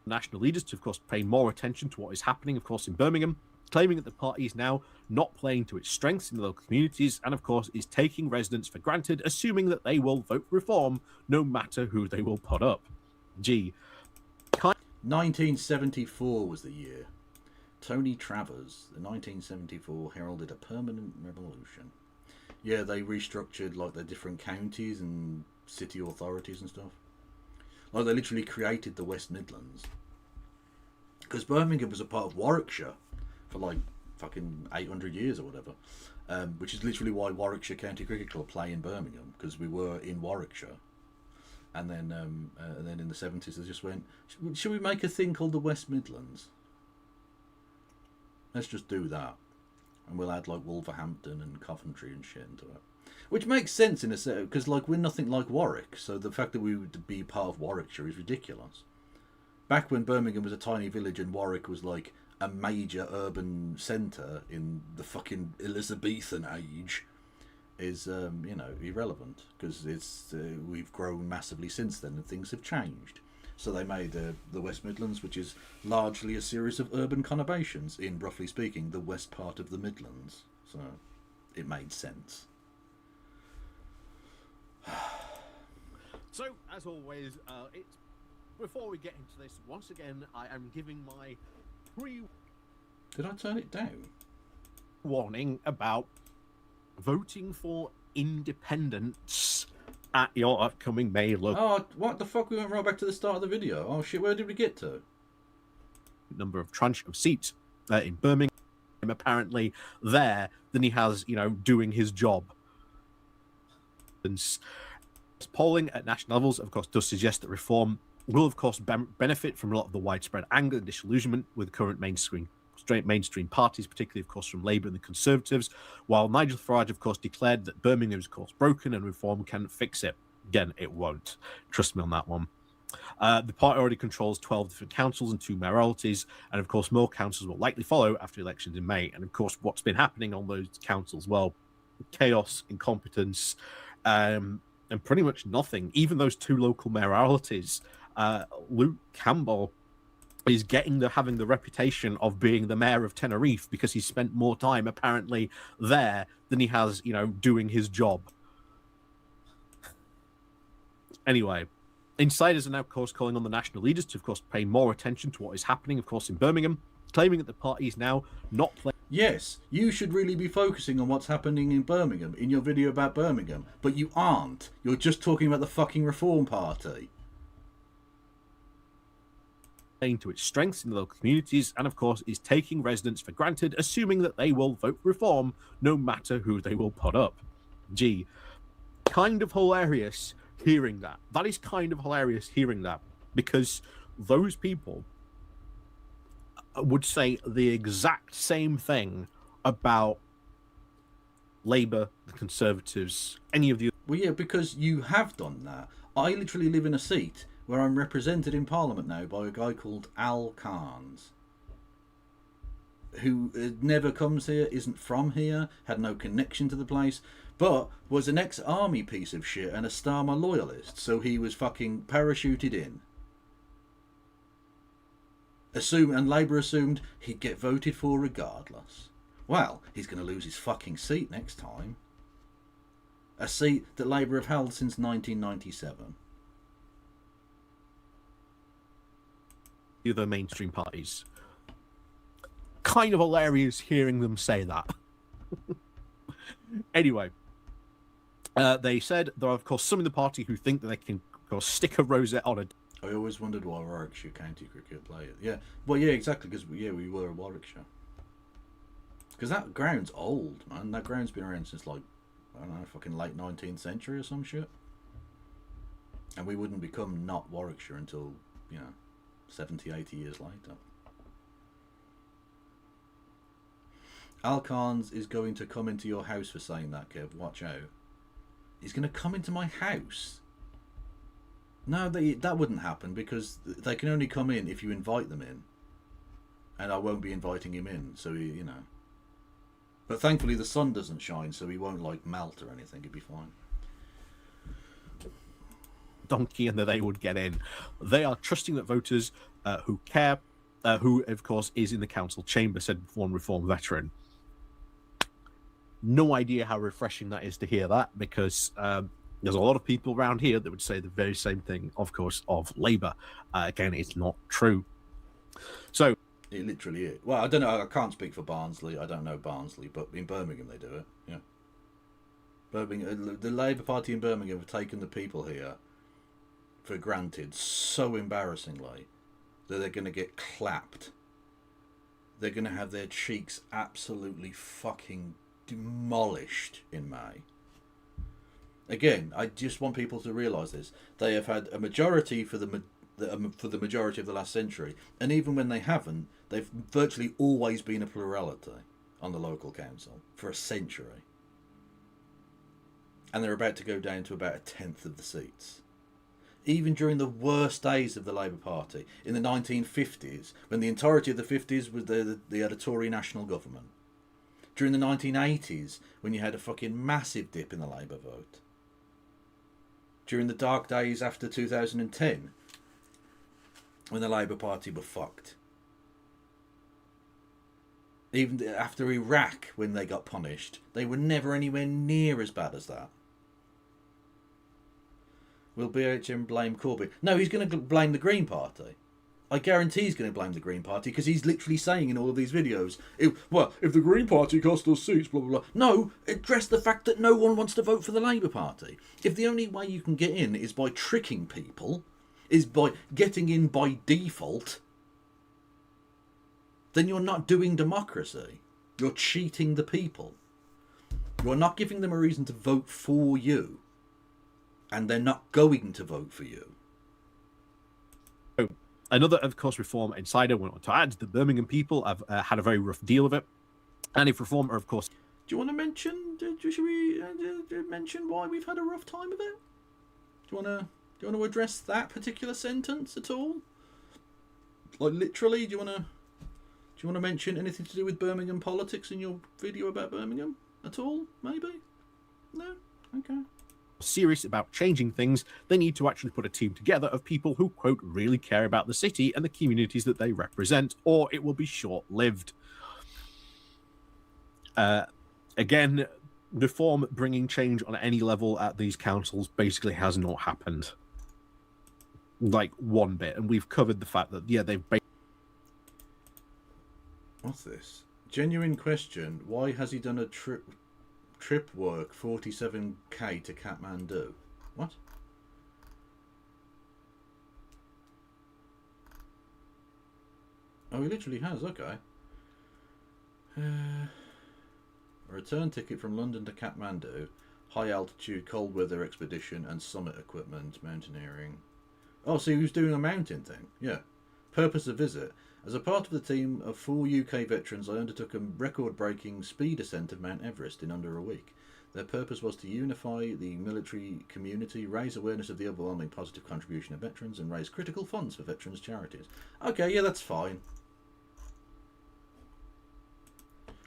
National leaders to, of course, pay more attention to what is happening, of course, in Birmingham, claiming that the party is now not playing to its strengths in the local communities and, of course, is taking residents for granted, assuming that they will vote for Reform no matter who they will put up. 1974 was the year. Tony Travers, the 1974 heralded a permanent revolution. Yeah, they restructured like the different counties and city authorities and stuff. Like they literally created the West Midlands. Because Birmingham was a part of Warwickshire for like fucking 800 years or whatever. Which is literally why Warwickshire County Cricket Club play in Birmingham, because we were in Warwickshire. And then in the 70s they just went, should we make a thing called the West Midlands? Let's just do that. And we'll add like Wolverhampton and Coventry and shit into it. Which makes sense in a sense, because like we're nothing like Warwick, so the fact that we would be part of Warwickshire is ridiculous. Back when Birmingham was a tiny village and Warwick was like a major urban centre in the fucking Elizabethan age, is irrelevant, because it's we've grown massively since then and things have changed. So they made the West Midlands, which is largely a series of urban conurbations in, roughly speaking, the west part of the Midlands. So it made sense. So, as always, before we get into this, once again, I am giving my Did I turn it down? warning about voting for independence at your upcoming May local Oh, what the fuck? We went right back to the start of the video. Oh shit, where did we get to? number of tranche of seats in Birmingham. Apparently, there than he has, doing his job. And polling at national levels, of course, does suggest that reform will, of course, benefit from a lot of the widespread anger and disillusionment with current mainstream parties, particularly, of course, from Labour and the Conservatives, while Nigel Farage, of course, declared that Birmingham is, of course, broken and reform can fix it. Again, it won't. Trust me on that one. The party already controls 12 different councils and 2 mayoralties, and, of course, more councils will likely follow after elections in May. And, of course, what's been happening on those councils, well, chaos, incompetence, and pretty much nothing. Even those 2 local mayoralties, Luke Campbell is having the reputation of being the mayor of Tenerife because he spent more time apparently there than he has, doing his job. Anyway, insiders are now, of course, calling on the national leaders to, of course, pay more attention to what is happening, of course, in Birmingham, claiming that the party is now not playing. Yes, you should really be focusing on what's happening in Birmingham in your video about Birmingham, but you aren't. You're just talking about the fucking Reform Party. To its strengths in the local communities, and of course is taking residents for granted, assuming that they will vote reform no matter who they will put up. Gee, kind of hilarious hearing that. That is kind of hilarious hearing that, because those people would say the exact same thing about Labour, the Conservatives, any of the... Well, yeah, because you have done that. I literally live in a seat where I'm represented in Parliament now by a guy called Al Carnes, who never comes here, isn't from here, had no connection to the place, but was an ex-army piece of shit and a Starmer loyalist, so he was fucking parachuted in. And Labour assumed he'd get voted for regardless. Well, he's going to lose his fucking seat next time. A seat that Labour have held since 1997. The other mainstream parties. Kind of hilarious hearing them say that. Anyway, they said there are, of course, some in the party who think that they can, of course, stick a rosette on a... I always wondered why Warwickshire County Cricket play it. Yeah, well, yeah, exactly, because we were Warwickshire. Because that ground's old, man. That ground's been around since, like, I don't know, fucking late 19th century or some shit. And we wouldn't become not Warwickshire until, 70, 80 years later. Al Carnes is going to come into your house for saying that, Kev. Watch out. He's going to come into my house. No, that wouldn't happen, because they can only come in if you invite them in. And I won't be inviting him in, so But thankfully the sun doesn't shine, so he won't, like, melt or anything. He'd be fine. Donkey, and that they would get in. They are trusting that voters who care, who, of course, is in the council chamber, said one Reform veteran. No idea how refreshing that is to hear that, because there's a lot of people around here that would say the very same thing, of course, of Labour. Again, it's not true. So it literally is. Well, I don't know. I can't speak for Barnsley. I don't know Barnsley, but in Birmingham they do it. Yeah. Birmingham, the Labour Party in Birmingham have taken the people here for granted so embarrassingly that they're going to get clapped. They're going to have their cheeks absolutely fucking demolished in May. Again, I just want people to realise this. They have had a majority for the majority of the last century, and even when they haven't, they've virtually always been a plurality on the local council for a century. And they're about to go down to about 1/10 of the seats. Even during the worst days of the Labour Party, in the 1950s, when the entirety of the 50s was they had a Tory national government. During the 1980s, when you had a fucking massive dip in the Labour vote. During the dark days after 2010, when the Labour Party were fucked. Even after Iraq, when they got punished, they were never anywhere near as bad as that. Will BHM blame Corbyn? No, he's going to blame the Green Party. I guarantee he's going to blame the Green Party, because he's literally saying in all of these videos, if the Green Party cost us seats, blah, blah, blah. No, address the fact that no one wants to vote for the Labour Party. If the only way you can get in is by tricking people, is by getting in by default, then you're not doing democracy. You're cheating the people. You're not giving them a reason to vote for you, and they're not going to vote for you. Another, of course, Reform insider went on to add the Birmingham people have had a very rough deal of it. And if Reform are, of course... Do you want to mention... Should we mention why we've had a rough time of it? Do you want to address that particular sentence at all? Like, literally, do you want to mention anything to do with Birmingham politics in your video about Birmingham at all? Maybe? No? Okay. Serious about changing things, they need to actually put a team together of people who, quote, really care about the city and the communities that they represent, or it will be short-lived. Again, Reform bringing change on any level at these councils basically has not happened. Like, one bit. And we've covered the fact that, yeah, they've... What's this? Genuine question. Why has he done a trip work 47k to Kathmandu? What? Oh, he literally has. Okay. A return ticket from London to Kathmandu, high altitude cold weather expedition and summit equipment, mountaineering. Oh, so he was doing a mountain thing. Yeah. Purpose of visit. As a part of the team of 4 UK veterans, I undertook a record-breaking speed ascent of Mount Everest in under a week. Their purpose was to unify the military community, raise awareness of the overwhelming positive contribution of veterans, and raise critical funds for veterans' charities. Okay, yeah, that's fine.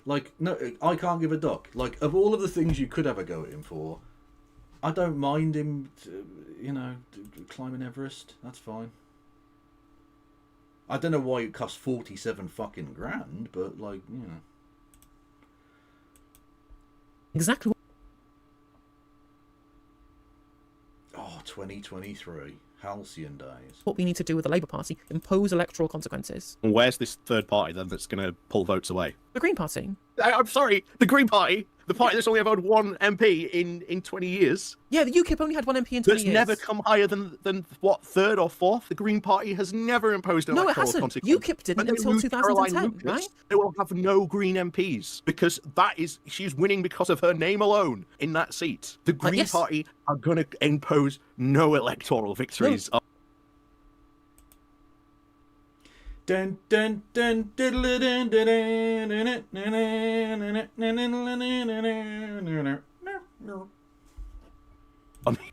Like, no, I can't give a duck. Like, of all of the things you could have a go at him for, I don't mind him, climbing Everest. That's fine. I don't know why it costs 47 fucking grand, but, like, you know. Exactly. Oh, 2023. Halcyon days. What we need to do with the Labour Party, impose electoral consequences. Where's this third party, then, that's going to pull votes away? The Green Party. I'm sorry, the Green Party? The party that's only ever had one MP in 20 years? Yeah, the UKIP only had one MP in 20 years. That's never come higher than what, third or fourth? The Green Party has never imposed an electoral consequence. No, it hasn't. UKIP didn't until 2010, right? They will have no Green MPs, because she's winning because of her name alone in that seat. The Green Party are going to impose no electoral victories. No. Dun dun dun diddle dun dun.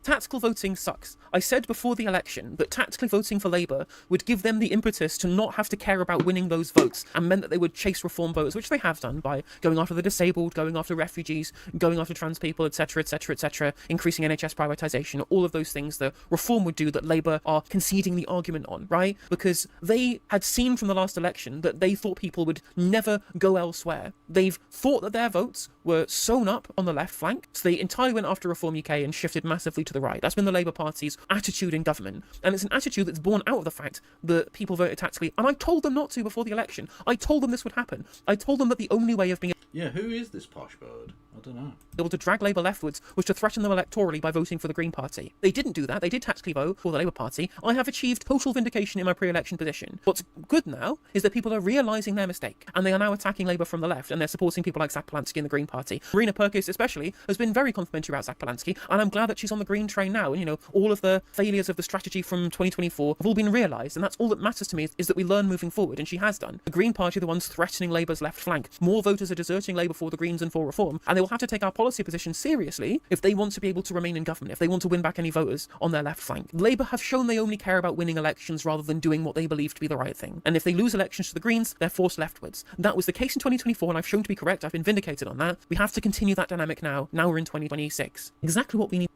Tactical voting sucks. I said before the election that tactically voting for Labour would give them the impetus to not have to care about winning those votes, and meant that they would chase reform voters, which they have done by going after the disabled, going after refugees, going after trans people, etc., etc., etc., increasing NHS privatisation, all of those things that reform would do that Labour are conceding the argument on, right? Because they had seen from the last election that they thought people would never go elsewhere. They've thought that their votes were sewn up on the left flank, so they entirely went after Reform UK and shifted massively to the right. That's been the Labour Party's attitude in government, and it's an attitude that's born out of the fact that people voted tactically, and I told them not to before the election. I told them this would happen. I told them that the only way of being who is this posh bird? I don't know. able to drag Labour leftwards was to threaten them electorally by voting for the Green Party. They didn't do that. They did tactically vote for the Labour Party. I have achieved total vindication in my pre-election position. What's good now is that people are realising their mistake, and they are now attacking Labour from the left, and they're supporting people like Zach Polansky and the Green Party. Marina Purkis especially has been very complimentary about Zach Polansky, and I'm glad that she's on the Green train now. And, all of the failures of the strategy from 2024 have all been realised, and that's all that matters to me is that we learn moving forward, and she has done. The Green Party are the ones threatening Labour's left flank. More voters are deserting Labour for the Greens and for reform, and they will have to take our policy position seriously if they want to be able to remain in government, if they want to win back any voters on their left flank. Labour have shown they only care about winning elections rather than doing what they believe to be the right thing. And if they lose elections to the Greens, they're forced leftwards. That was the case in 2024, and I've shown to be correct. I've been vindicated on that. We have to continue that dynamic now. Now we're in 2026. Exactly what we need.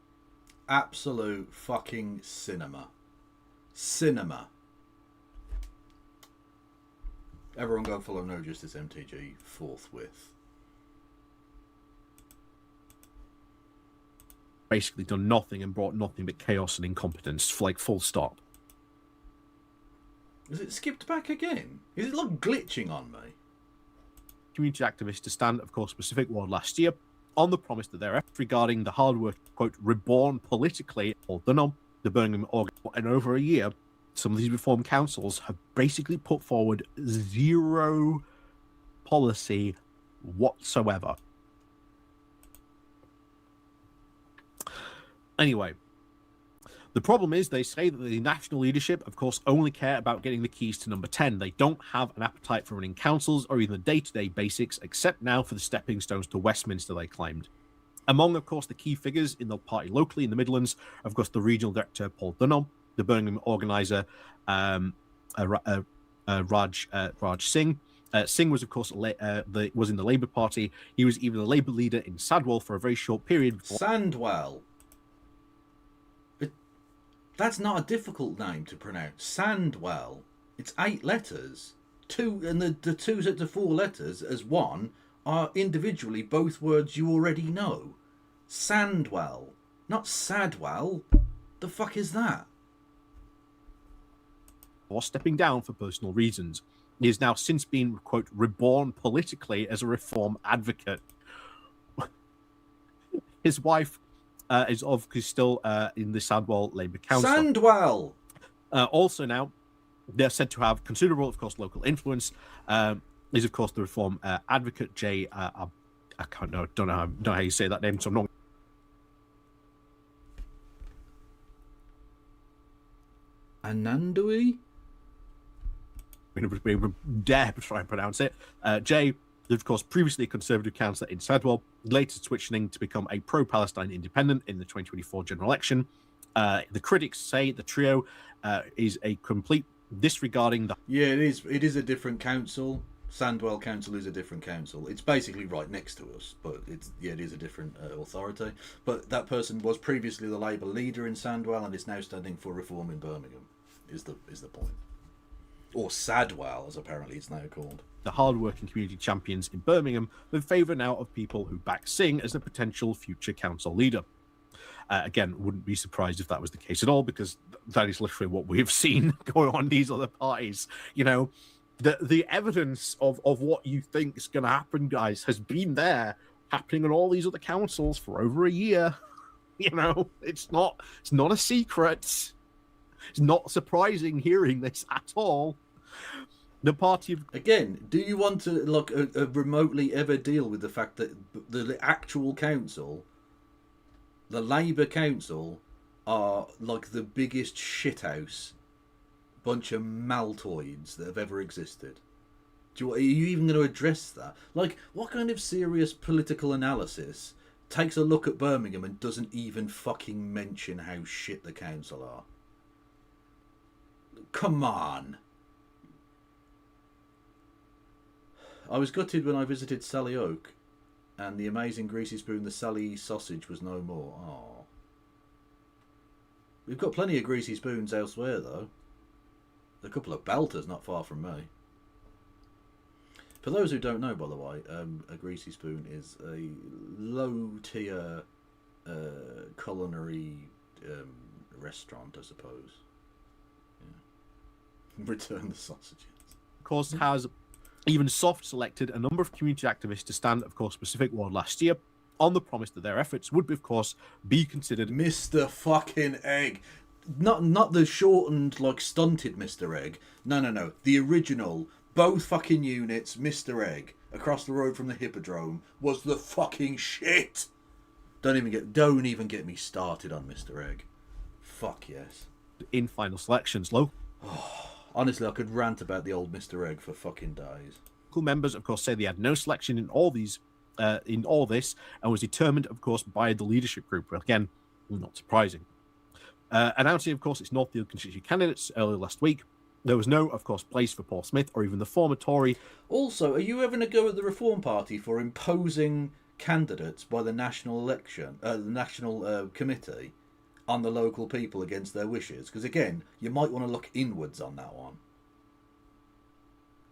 Absolute fucking cinema. Cinema. Everyone go follow No Justice MTG forthwith. Basically done nothing and brought nothing but chaos and incompetence, like full stop. Is it skipped back again? Is it like glitching on me? Community activists to stand, of course, Pacific Ward last year on the promise that their efforts regarding the hard work, quote, reborn politically, or the Birmingham organ, in over a year, some of these reform councils have basically put forward zero policy whatsoever. Anyway, the problem is they say that the national leadership, of course, only care about getting the keys to number 10. They don't have an appetite for running councils or even the day-to-day basics, except now for the stepping stones to Westminster, they claimed. Among, of course, the key figures in the party locally in the Midlands, of course, the regional director, Paul Dunham, the Birmingham organiser, Raj Singh. Singh was, of course, was in the Labour Party. He was even the Labour leader in Sadwell for a very short period. Sandwell. That's not a difficult name to pronounce. Sandwell. It's 8 letters. And the 2 sets of 4 letters as one are individually both words you already know. Sandwell. Not Sadwell. The fuck is that? Or stepping down for personal reasons. He has now since been, quote, reborn politically as a reform advocate. His wife is obviously still in the Sadwell Labour Council. Sandwell! Also now, they're said to have considerable, of course, local influence. Is, of course, the reform advocate, Jay... I don't know how you say that name, so I'm not... Anandui? We dare try and pronounce it. Jay, of course, previously a Conservative councillor in Sadwell, later switching to become a pro-Palestine independent in the 2024 general election. The critics say the trio is a complete disregarding the... Yeah, it is. It is a different council. Sandwell Council is a different council. It's basically right next to us, but it is a different authority. But that person was previously the Labour leader in Sandwell and is now standing for reform in Birmingham. Is the point? Or Sadwell, as apparently it's now called. The hard-working community champions in Birmingham in favour now of people who back Singh as a potential future council leader. Again, wouldn't be surprised if that was the case at all, because that is literally what we have seen going on in these other parties. You know, the evidence of what you think is going to happen, guys, has been there, happening in all these other councils for over a year. You know, it's not a secret. It's not surprising hearing this at all. The party of... Again, do you want to remotely ever deal with the fact that the actual council, the Labour Council, are like the biggest shithouse bunch of maltoids that have ever existed? Are you even going to address that? Like, what kind of serious political analysis takes a look at Birmingham and doesn't even fucking mention how shit the council are? Come on. I was gutted when I visited Sally Oak and the amazing greasy spoon, the Sally sausage, was no more. Oh. We've got plenty of greasy spoons elsewhere, though. A couple of belters not far from me. For those who don't know, by the way, a greasy spoon is a low-tier culinary restaurant, I suppose. Yeah. Return the sausages. Of course, has even soft selected a number of community activists to stand, of course, Pacific Ward last year on the promise that their efforts would, of course, be considered... Mr. fucking Egg. Not the shortened, like, stunted Mr. Egg. No. The original, both fucking units, Mr. Egg, across the road from the Hippodrome, was the fucking shit. Don't even get me started on Mr. Egg. Fuck yes. In final selections, Honestly, I could rant about the old Mr. Egg for fucking days. Local members, of course, say they had no selection in all this, and was determined, of course, by the leadership group. Well, again, not surprising. Announcing, of course, its Northfield constituency candidates earlier last week, there was no, of course, place for Paul Smith or even the former Tory. Also, are you ever going to go at the Reform Party for imposing candidates by the national committee on the local people against their wishes? Because again, you might want to look inwards on that one.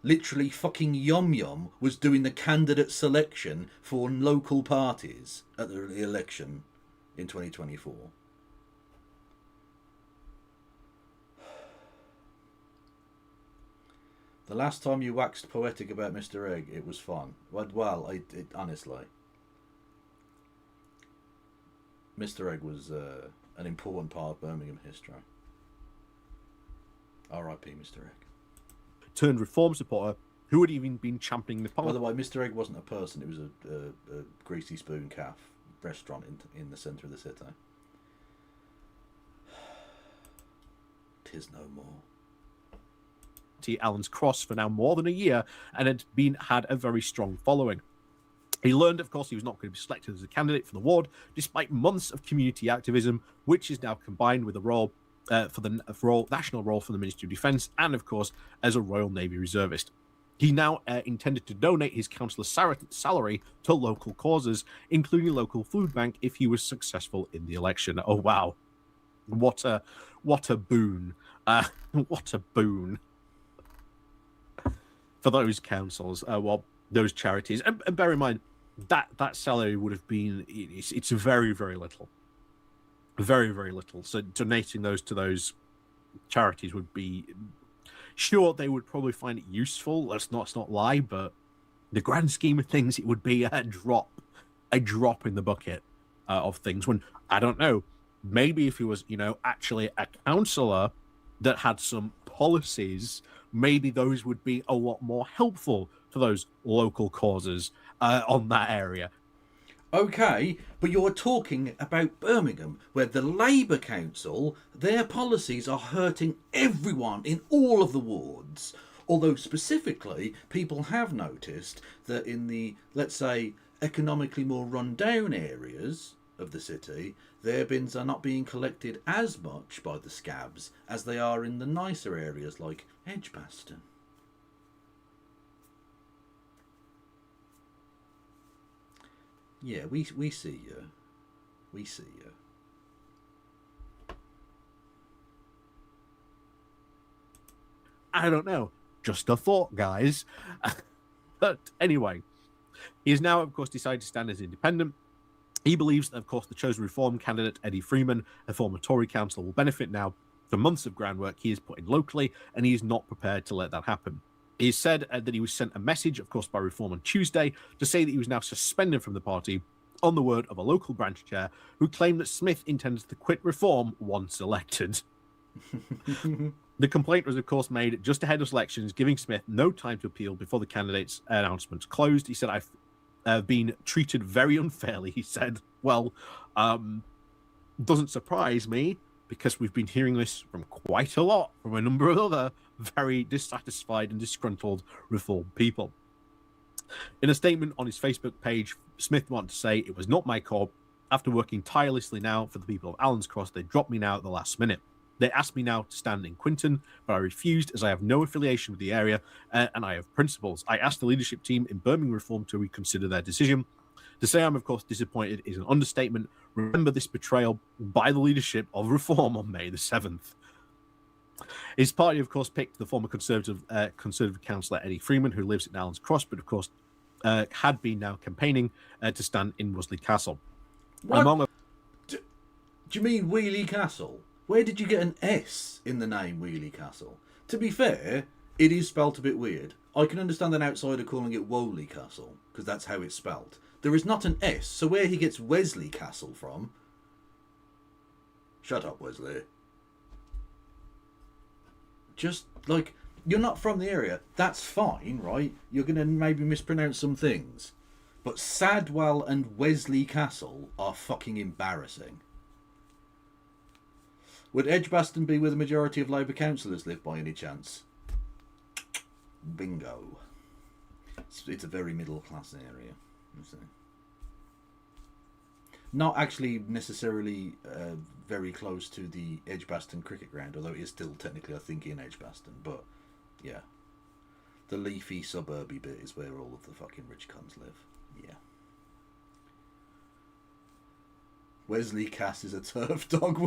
literally fucking Yum Yum was doing the candidate selection for local parties at the election in 2024. The last time you waxed poetic about Mr. Egg, it was fun. Well, honestly, Mr. Egg was an important part of Birmingham history. R.I.P. Mr. Egg. Turned reform supporter who had even been championing the By policy. the way, Mr. Egg wasn't a person, it was a Greasy Spoon Calf restaurant in the centre of the city. Tis no more. Alan's Cross for now more than a year and had a very strong following. He learned, of course, he was not going to be selected as a candidate for the ward, despite months of community activism, which is now combined with a role national role for the Ministry of Defence, and of course as a Royal Navy reservist. He now intended to donate his councillor's salary to local causes, including local food bank, if he was successful in the election. Oh wow, what a boon! What a boon for those councils, those charities. And bear in mind that salary would have been, it's very, very little. Very, very little. So donating those to those charities would be, sure, they would probably find it useful. Let's not lie, but the grand scheme of things, it would be a drop in the bucket of things. When, I don't know, maybe if he was, actually a councillor that had some policies, maybe those would be a lot more helpful for those local causes on that area. Okay, but you're talking about Birmingham, where the Labour Council, their policies are hurting everyone in all of the wards. Although specifically, people have noticed that in the, let's say, economically more run-down areas of the city, their bins are not being collected as much by the scabs as they are in the nicer areas like Edgbaston. Yeah, we see you. We see you. I don't know. Just a thought, guys. But anyway, he has now, of course, decided to stand as independent. He believes that, of course, the chosen Reform candidate, Eddie Freeman, a former Tory councillor, will benefit now from months of groundwork he has put in locally, and he is not prepared to let that happen. He has said that he was sent a message, of course, by Reform on Tuesday to say that he was now suspended from the party on the word of a local branch chair who claimed that Smith intends to quit Reform once elected. The complaint was, of course, made just ahead of elections, giving Smith no time to appeal before the candidate's announcement closed. He said, I've been treated very unfairly, he said. Well, doesn't surprise me, because we've been hearing this from quite a lot from a number of other very dissatisfied and disgruntled Reform people. In a statement on his Facebook page, Smith wanted to say, "It was not my call. After working tirelessly now for the people of Allen's Cross, they dropped me now at the last minute. They asked me now to stand in Quinton, but I refused as I have no affiliation with the area and I have principles. I asked the leadership team in Birmingham Reform to reconsider their decision. To say I'm, of course, disappointed is an understatement. Remember this betrayal by the leadership of Reform on May the 7th. His party, of course, picked the former Conservative councillor Eddie Freeman, who lives in Allen's Cross, but, of course, had been now campaigning to stand in Worsley Castle. What? Do you mean Wheelie Castle? Where did you get an S in the name Wheelie Castle? To be fair, it is spelt a bit weird. I can understand an outsider calling it Woley Castle, because that's how it's spelt. There is not an S, so where he gets Wesley Castle from... Shut up, Wesley. Just, like, you're not from the area. That's fine, right? You're going to maybe mispronounce some things. But Sadwell and Wesley Castle are fucking embarrassing. Would Edgbaston be where the majority of Labour councillors live by any chance? Bingo. It's a very middle class area. Not actually necessarily very close to the Edgbaston cricket ground, although it is still technically, I think, in Edgbaston. But yeah, the leafy suburby bit is where all of the fucking rich cunts live. Yeah. Wesley Cass is a turf dog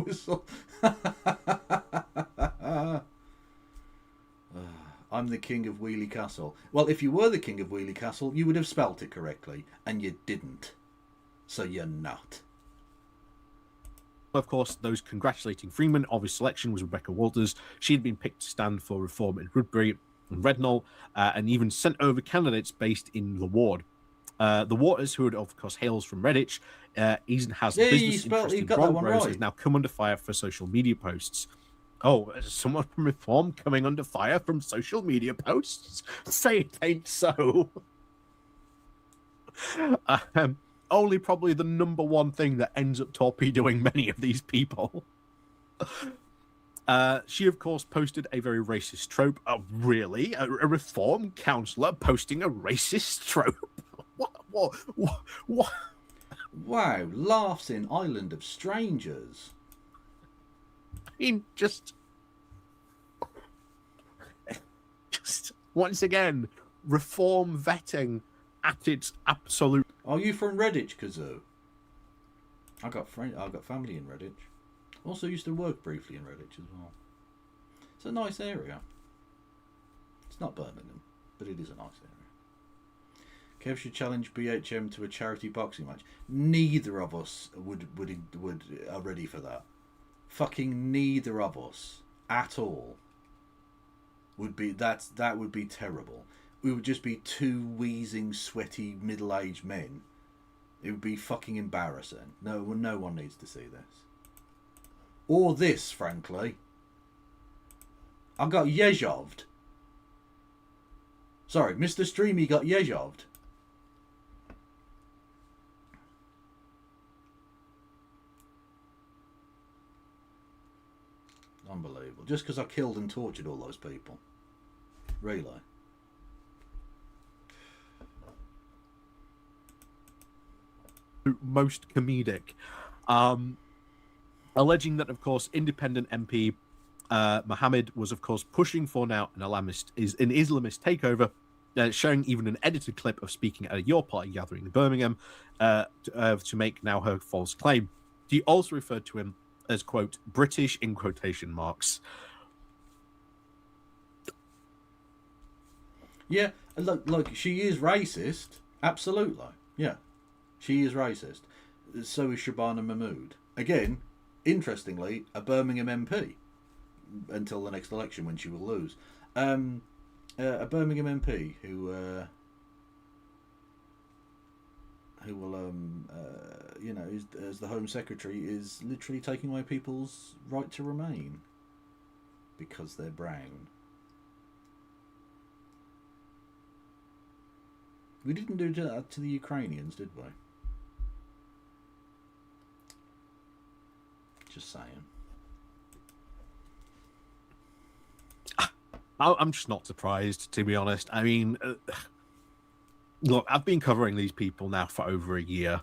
I'm the king of Wheelie Castle. Well, if you were the king of Wheelie Castle, you would have spelt it correctly, and you didn't. So you're not. Of course, those congratulating Freeman of his selection was Rebecca Walters. She had been picked to stand for reform in Woodbury and Rednall, and even sent over candidates based in the ward. The Waters, who of course hails from Redditch, even has Yeah, business interest in Broadrose, has now come under fire for social media posts. Oh, someone from Reform coming under fire from social media posts? Say it ain't so. Only probably the number one thing that ends up torpedoing many of these people. She, of course, posted a very racist trope. Really? A Reform councillor posting a racist trope? What? Wow, laughs in Island of Strangers. I mean, just once again, Reform vetting at its absolute. Are you from Redditch, Kazoo? I got family in Redditch. Also used to work briefly in Redditch as well. It's a nice area. It's not Birmingham, but it is a nice area. Kev should challenge BHM to a charity boxing match. Neither of us would are ready for that. Fucking neither of us at all would be. That would be terrible. We would just be two wheezing, sweaty, middle-aged men. It would be fucking embarrassing. No one needs to see this. Or this, frankly. I got yezhoved. Sorry, Mr. Streamy got yezhoved. Unbelievable. Just because I killed and tortured all those people. Really. Most comedic. Alleging that, of course, independent MP Mohammed was, of course, pushing for now an Islamist takeover, showing even an edited clip of speaking at a Your Party gathering in Birmingham to make now her false claim. He also referred to him as, quote, British in quotation marks. Yeah, look, she is racist. Absolutely. Yeah, she is racist. So is Shabana Mahmood. Again, interestingly, a Birmingham MP until the next election when she will lose. A Birmingham MP who will, as the Home Secretary, is literally taking away people's right to remain because they're brown. We didn't do that to the Ukrainians, did we? Just saying. I'm just not surprised, to be honest. I mean, look, I've been covering these people now for over a year.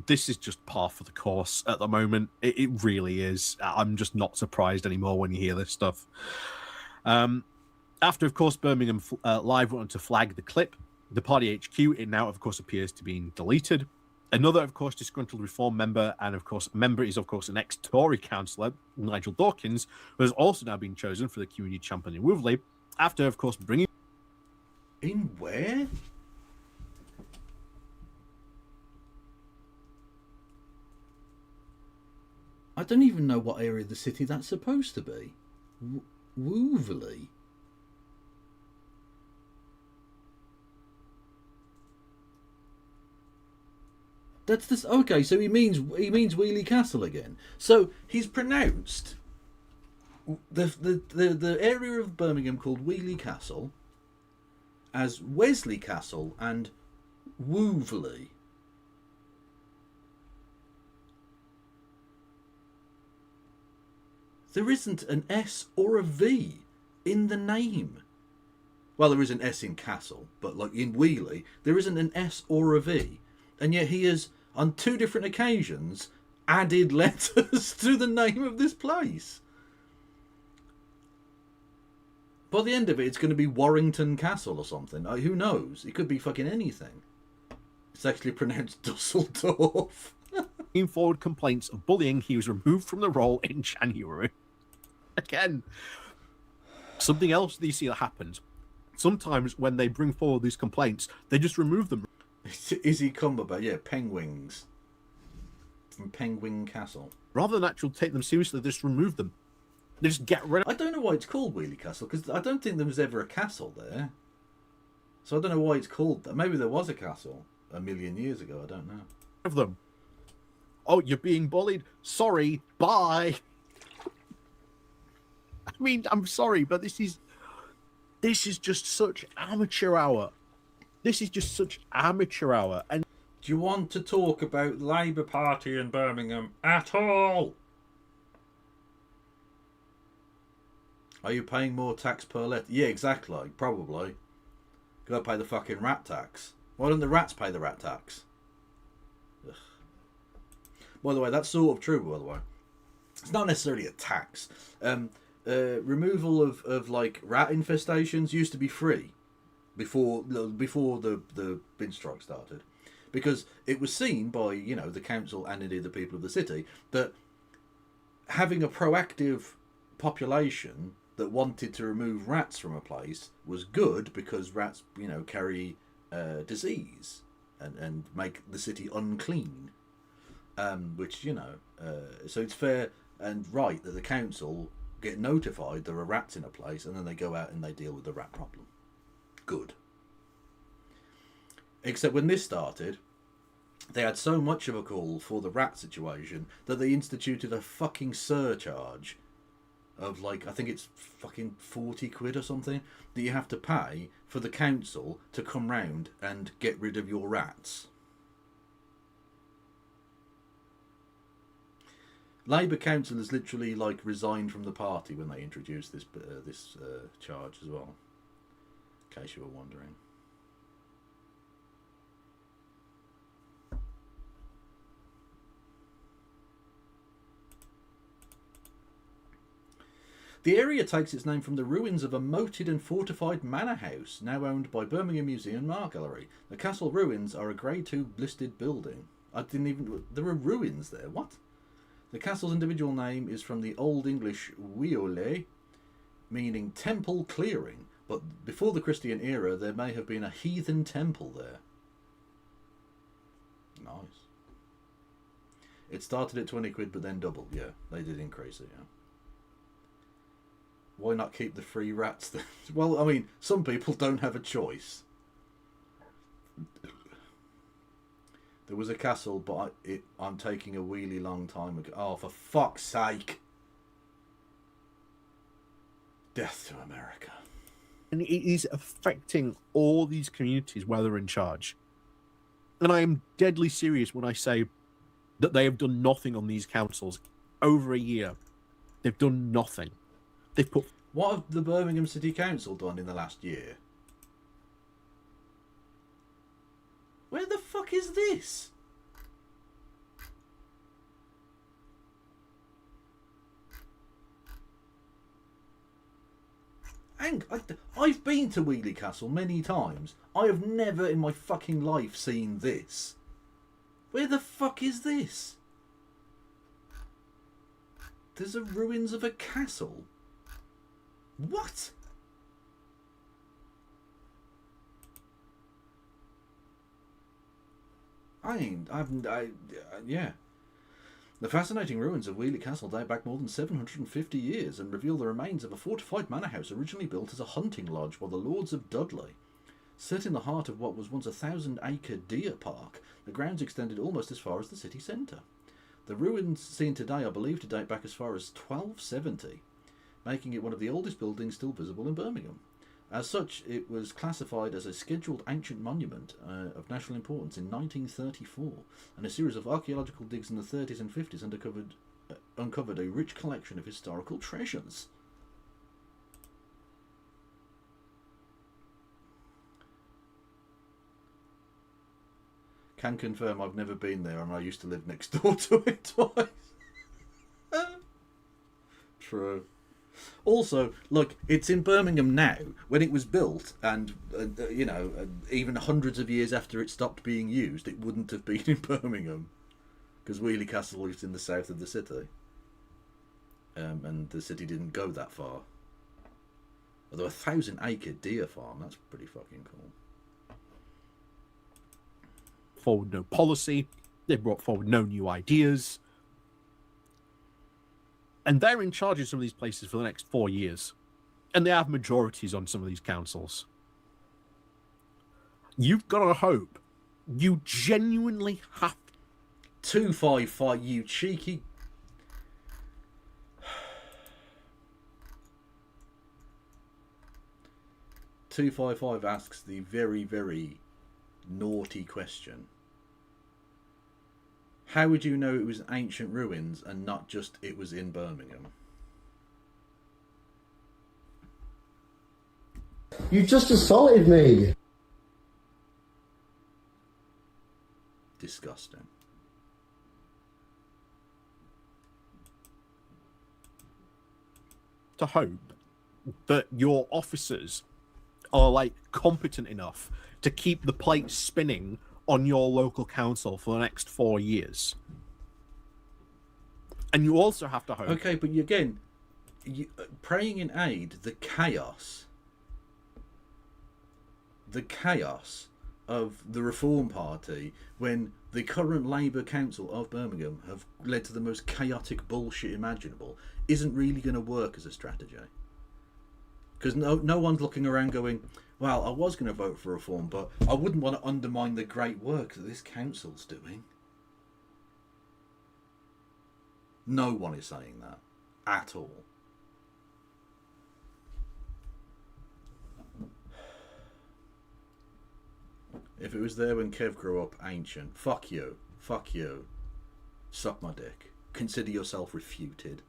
This is just par for the course at the moment. It really is. I'm just not surprised anymore when you hear this stuff. After, of course, Birmingham Live wanted to flag the clip, the party HQ, it now, of course, appears to be deleted. Another, of course, disgruntled Reform member, and, of course, member is, of course, an ex-Tory councillor, Nigel Dawkins, who has also now been chosen for the community champion in Wolverley, after, of course, bringing... In where? I don't even know what area of the city that's supposed to be. Wolverley? That's this. Okay, so he means Wheelie Castle again. So he's pronounced the area of Birmingham called Wheelie Castle as Wesley Castle and Wolverley. There isn't an S or a V in the name. Well, there is an S in Castle, but like in Wheelie, there isn't an S or a V. And yet he has, on two different occasions, added letters to the name of this place. By the end of it, it's going to be Warrington Castle or something. Who knows? It could be fucking anything. It's actually pronounced Dusseldorf. Came forward complaints of bullying. He was removed from the role in January. Again, Something else that you see that happens. Sometimes when they bring forward these complaints, they just remove them. Izzy Cumberbatch, yeah, penguins from Penguin Castle. Rather than actually take them seriously, they just remove them. They just get rid of. I don't know why it's called Wheelie Castle, because I don't think there was ever a castle there. So I don't know why it's called that. Maybe there was a castle a million years ago. I don't know. Of them. Oh, you're being bullied. Sorry. Bye. I mean, I'm sorry, but this is just such amateur hour. This is just such amateur hour. And Do you want to talk about the Labour Party in Birmingham at all? Are you paying more tax per letter? Yeah, exactly. Probably. Gotta pay the fucking rat tax. Why don't the rats pay the rat tax? Ugh. By the way, that's sort of true, by the way. It's not necessarily a tax. Removal of like rat infestations used to be free before the bin strike started, because it was seen by, you know, the council and indeed the people of the city that having a proactive population that wanted to remove rats from a place was good, because rats, you know, carry disease and make the city unclean, which, you know, so it's fair and right that the council get notified there are rats in a place, and then they go out and they deal with the rat problem. Good. Except when this started, they had so much of a call for the rat situation that they instituted a fucking surcharge of, like, I think it's fucking 40 quid or something that you have to pay for the council to come round and get rid of your rats. Labour councillors literally, like, resigned from the party when they introduced this charge as well, in case you were wondering. The area takes its name from the ruins of a moated and fortified manor house, now owned by Birmingham Museum and Art Gallery. The castle ruins are a Grade 2 listed building. I didn't even... There are ruins there, what? The castle's individual name is from the Old English Wiole, meaning temple clearing, but before the Christian era there may have been a heathen temple there. Nice. It started at 20 quid but then doubled, yeah. They did increase it, yeah. Why not keep the free rats then? Well, I mean, some people don't have a choice. There was a castle, but I'm taking a wheelie long time ago. Oh, for fuck's sake. Death to America. And it is affecting all these communities where they're in charge. And I am deadly serious when I say that they have done nothing on these councils. Over a year, they've done nothing. They've put... What have the Birmingham City Council done in the last year? Where the fuck is this? I've been to Wheelie Castle many times. I have never in my fucking life seen this. Where the fuck is this? There's a ruins of a castle. What? Yeah. The fascinating ruins of Wheelie Castle date back more than 750 years and reveal the remains of a fortified manor house originally built as a hunting lodge by the Lords of Dudley. Set in the heart of what was once a 1,000-acre deer park, the grounds extended almost as far as the city centre. The ruins seen today are believed to date back as far as 1270, making it one of the oldest buildings still visible in Birmingham. As such, it was classified as a scheduled ancient monument of national importance in 1934, and a series of archaeological digs in the 30s and 50s uncovered a rich collection of historical treasures. Can confirm I've never been there, and I used to live next door to it twice. True. Also, look, it's in Birmingham now. When it was built, and you know, even hundreds of years after it stopped being used, it wouldn't have been in Birmingham, because Wheelie Castle is in the south of the city, and the city didn't go that far. Although 1,000-acre deer farm, that's pretty fucking cool. Forward no policy. They brought forward no new ideas. And they're in charge of some of these places for the next 4 years. And they have majorities on some of these councils. You've got to hope. You genuinely have 255, you cheeky... ...255 asks the very, very naughty question. How would you know it was ancient ruins and not just it was in Birmingham? You just assaulted me. Disgusting. to hope that your officers are like competent enough to keep the plate spinning on your local council for the next 4 years. And you also have to hope. Okay, but again, praying in aid, the chaos of the Reform Party when the current Labour Council of Birmingham have led to the most chaotic bullshit imaginable isn't really going to work as a strategy. Because no one's looking around going, well, I was going to vote for Reform, but I wouldn't want to undermine the great work that this council's doing. No one is saying that at all. If it was there when Kev grew up, ancient, fuck you, suck my dick, consider yourself refuted.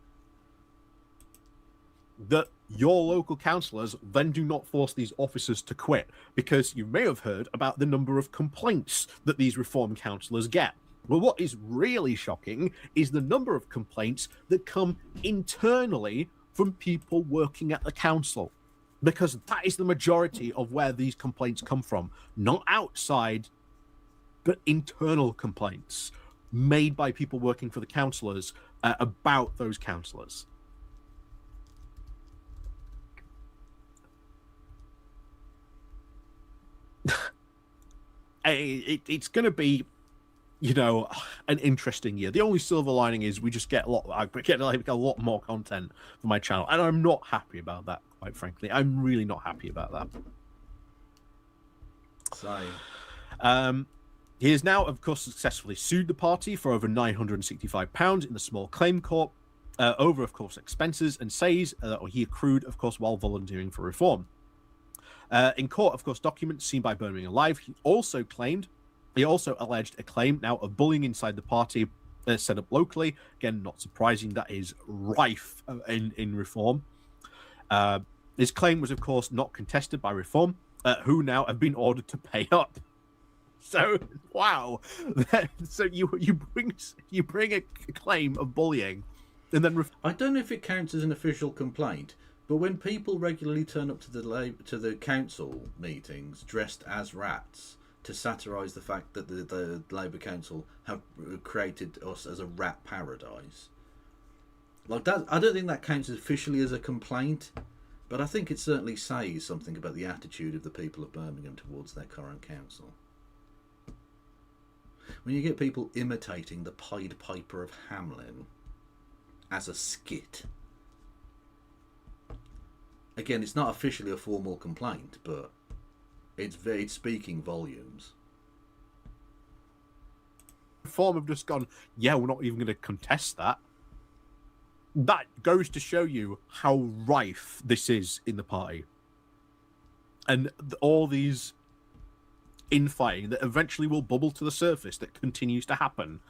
That your local councillors then do not force these officers to quit, because you may have heard about the number of complaints that these Reform councillors get. Well, what is really shocking is the number of complaints that come internally from people working at the council, because that is the majority of where these complaints come from. Not outside, but internal complaints made by people working for the councillors about those councillors. It's going to be, you know, an interesting year. The only silver lining is we just get a lot more content for my channel, and I'm not happy about that, quite frankly. I'm really not happy about that. Same. He has now, of course, successfully sued the party for over £965 in the small claim court over, of course, expenses, and says that he accrued, of course, while volunteering for Reform. In court, of course, documents seen by Birmingham Live, he also alleged a claim now of bullying inside the party set up locally. Again, not surprising, that is rife in Reform. His claim was, of course, not contested by Reform, who now have been ordered to pay up. So, wow. So you bring a claim of bullying, and then I don't know if it counts as an official complaint, but when people regularly turn up to the council meetings dressed as rats to satirise the fact that the Labour Council have created us as a rat paradise, like that, I don't think that counts officially as a complaint, but I think it certainly says something about the attitude of the people of Birmingham towards their current council. When you get people imitating the Pied Piper of Hamelin as a skit, again, it's not officially a formal complaint, but it's speaking volumes. Reform have just gone, yeah, we're not even going to contest that. That goes to show you how rife this is in the party. And all these infighting that eventually will bubble to the surface that continues to happen.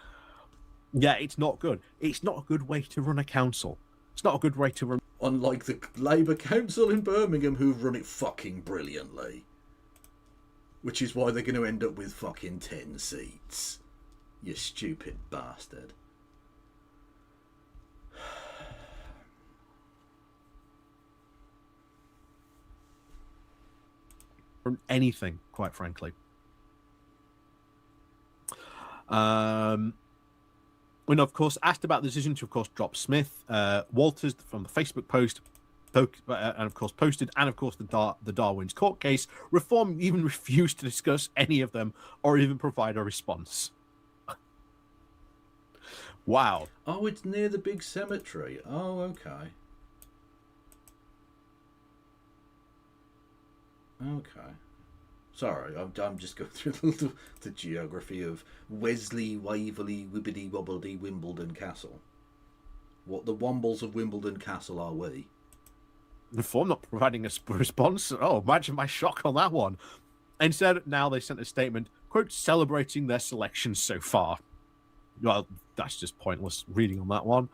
Yeah, it's not good. It's not a good way to run a council. It's not a good way to run... Unlike the Labour Council in Birmingham, who've run it fucking brilliantly. Which is why they're going to end up with fucking 10 seats. You stupid bastard. From anything, quite frankly. When, of course, asked about the decision to, of course, drop Smith, Walters, from the Facebook post, and of course posted, and of course the Darwin's court case. Reform even refused to discuss any of them or even provide a response. Wow. Oh, it's near the big cemetery. Oh, okay. Okay. Sorry, I'm just going through the geography of Wesley, Waverley, Wibbedy, Wobbledy, Wimbledon Castle. What the Wombles of Wimbledon Castle are we? Reform not providing a response. Oh, imagine my shock on that one. Instead, now they sent a statement, quote, celebrating their selection so far. Well, that's just pointless reading on that one.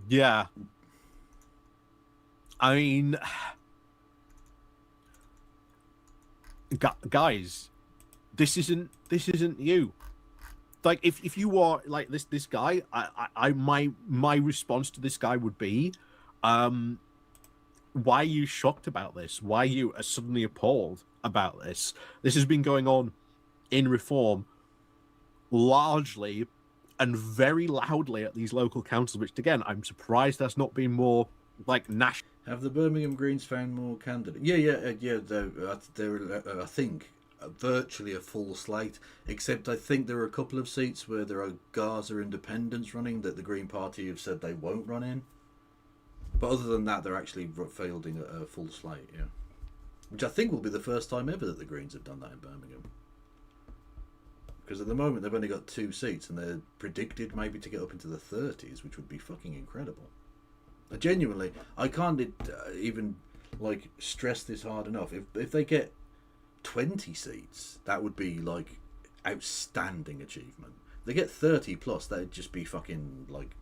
Yeah. I mean, guys, this isn't you. Like, if you are like this guy, my response to this guy would be, why are you shocked about this? Why are you suddenly appalled about this? This has been going on in Reform largely and very loudly at these local councils, which again, I'm surprised that's not been more like national. Have the Birmingham Greens found more candidates? Yeah. They're I think virtually a full slate, except I think there are a couple of seats where there are Gaza independents running that the Green Party have said they won't run in. But other than that, they're actually fielding a full slate, yeah. Which I think will be the first time ever that the Greens have done that in Birmingham. Because at the moment they've only got 2 seats and they're predicted maybe to get up into the 30s, which would be fucking incredible. Genuinely, I can't even like stress this hard enough. If they get 20 seats, that would be like outstanding achievement. If they get 30 plus, that'd just be fucking like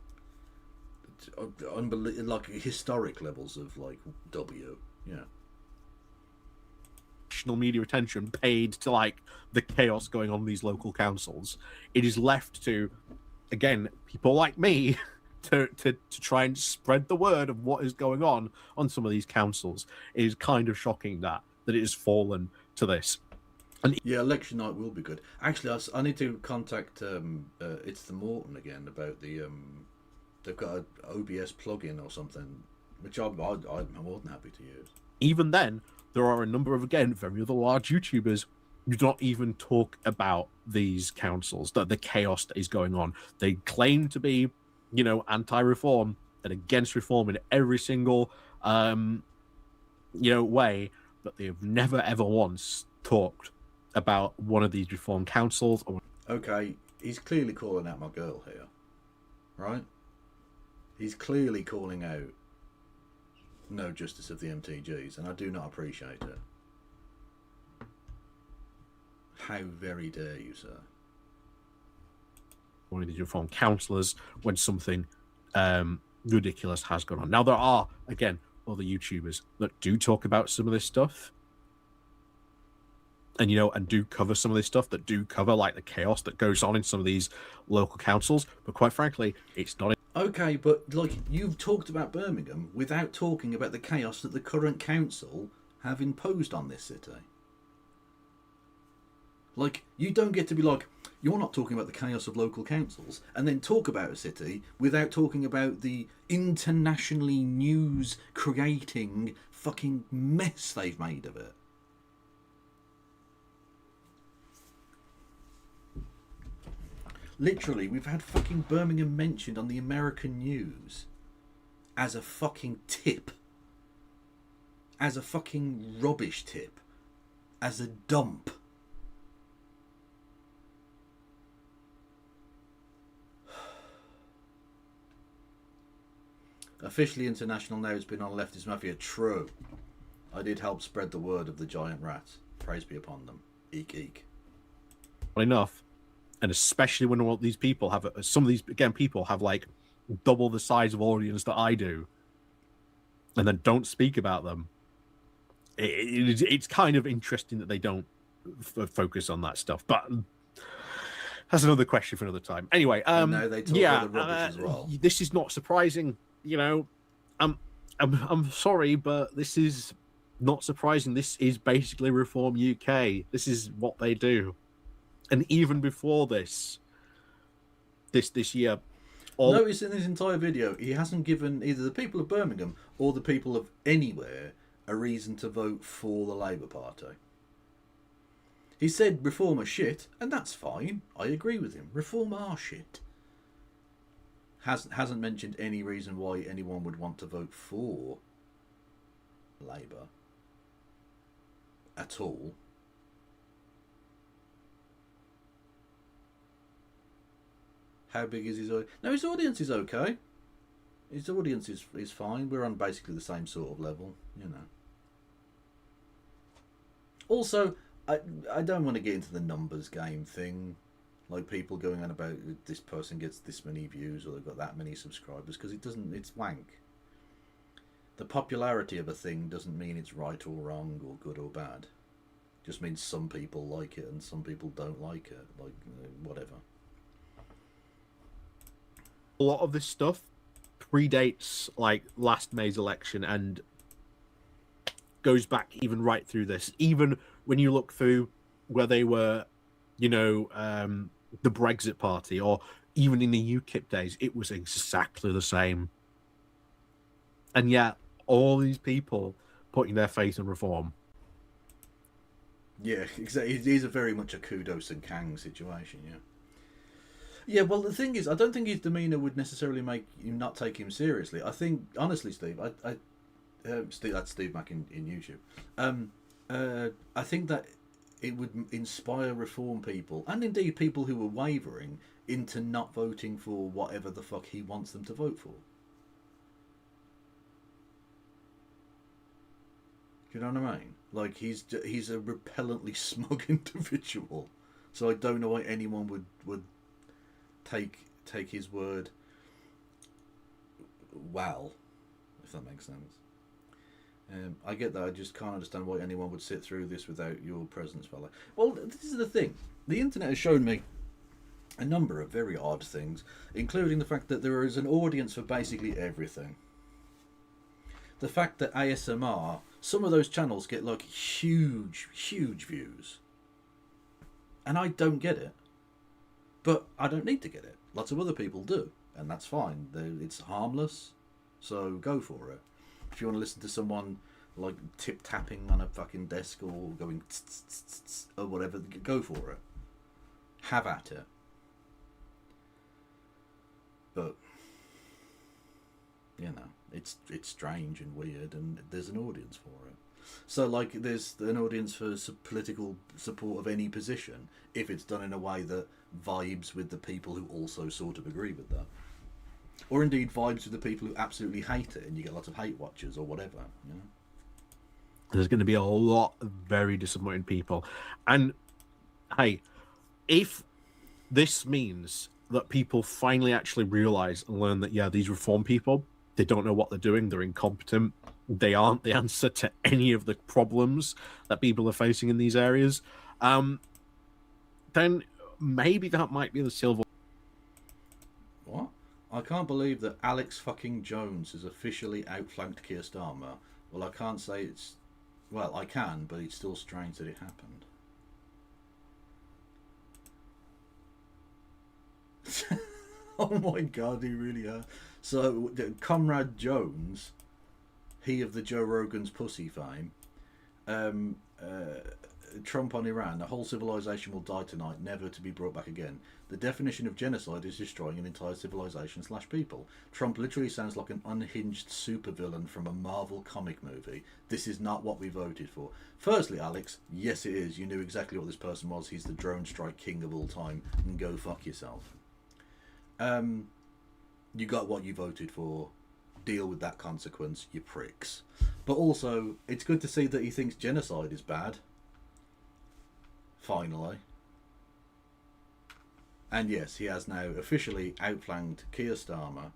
like historic levels of like W. Yeah. National media attention paid to like the chaos going on in these local councils. It is left to, again, people like me to try and spread the word of what is going on some of these councils. It is kind of shocking that it has fallen to this. And yeah, election night will be good. Actually, I need to contact it's the Morton again about the they've got an OBS plugin or something, which I'm more than happy to use. Even then, there are a number of, again, very other large YouTubers who do not even talk about these councils, the chaos that is going on. They claim to be, you know, anti-reform and against reform in every single, way, but they have never, ever once talked about one of these reform councils. Okay, he's clearly calling out my girl here, right? He's clearly calling out no justice of the MTGs, and I do not appreciate it. How very dare you, sir? One of these reform councillors when something ridiculous has gone on. Now, there are, again, other YouTubers that do talk about some of this stuff. And, and do cover some of this stuff, that do cover, like, the chaos that goes on in some of these local councils. But quite frankly, it's not... Okay, but, like, you've talked about Birmingham without talking about the chaos that the current council have imposed on this city. Like, you don't get to be like, you're not talking about the chaos of local councils, and then talk about a city without talking about the internationally news-creating fucking mess they've made of it. Literally, we've had fucking Birmingham mentioned on the American news as a fucking tip. As a fucking rubbish tip. As a dump. Officially international now, it's been on Leftist Mafia. True. I did help spread the word of the giant rats. Praise be upon them. Eek eek. Well, enough. And especially when all these people have, some of these, again, people have like double the size of audience that I do, and then don't speak about them. It's kind of interesting that they don't focus on that stuff. But that's another question for another time. Anyway, no, they talk about the rubbish as well. This is not surprising. I'm sorry, but this is not surprising. This is basically Reform UK. This is what they do. And even before this year, Notice in his entire video, he hasn't given either the people of Birmingham or the people of anywhere a reason to vote for the Labour Party. He said reform are shit, and that's fine. I agree with him. Reform are shit. Hasn't mentioned any reason why anyone would want to vote for Labour at all. How big is his audience? No, his audience is okay. His audience is fine. We're on basically the same sort of level, you know. Also, I don't want to get into the numbers game thing. Like people going on about this person gets this many views or they've got that many subscribers, because it's wank. The popularity of a thing doesn't mean it's right or wrong or good or bad. It just means some people like it and some people don't like it. Like, whatever. A lot of this stuff predates like last May's election and goes back even right through this. Even when you look through where they were, you know, the Brexit Party, or even in the UKIP days, it was exactly the same. And yet, all these people putting their faith in reform. Yeah, exactly. It is very much a Kudos and Kang situation, yeah. Yeah, well, the thing is, I don't think his demeanour would necessarily make you not take him seriously. I think, honestly, Steve, Steve, that's Steve Mack in YouTube. I think that it would inspire reform people, and indeed people who were wavering, into not voting for whatever the fuck he wants them to vote for. Do you know what I mean? Like, he's a repellently smug individual. So I don't know why anyone would take his word well, if that makes sense. I get that. I just can't understand why anyone would sit through this without your presence, fella. Well, this is the thing. The internet has shown me a number of very odd things, including the fact that there is an audience for basically everything. The fact that ASMR, some of those channels get like huge views. And I don't get it. But I don't need to get it. Lots of other people do. And that's fine. It's harmless. So go for it. If you want to listen to someone like tip-tapping on a fucking desk or going tss, tss, tss, tss, or whatever, go for it. Have at it. But, you know, it's strange and weird, and there's an audience for it. So, like, there's an audience for political support of any position if it's done in a way that vibes with the people who also sort of agree with that. Or indeed vibes with the people who absolutely hate it, and you get lots of hate watchers or whatever, you know? There's going to be a lot of very disappointed people. And, hey, if this means that people finally actually realise and learn that, yeah, these reform people, they don't know what they're doing, they're incompetent, they aren't the answer to any of the problems that people are facing in these areas, then maybe that might be the silver. What? I can't believe that Alex fucking Jones has officially outflanked Keir Starmer. Well, I can't say it's... Well, I can, but it's still strange that it happened. Oh my god, he really has. So, Comrade Jones, he of the Joe Rogan's pussy fame, Trump on Iran, the whole civilization will die tonight, never to be brought back again. The definition of genocide is destroying an entire civilization / people. Trump literally sounds like an unhinged supervillain from a Marvel comic movie. This is not what we voted for. Firstly, Alex, yes it is. You knew exactly what this person was. He's the drone strike king of all time. And go fuck yourself. You got what you voted for. Deal with that consequence, you pricks. But also, it's good to see that he thinks genocide is bad. Finally. And yes, he has now officially outflanked Keir Starmer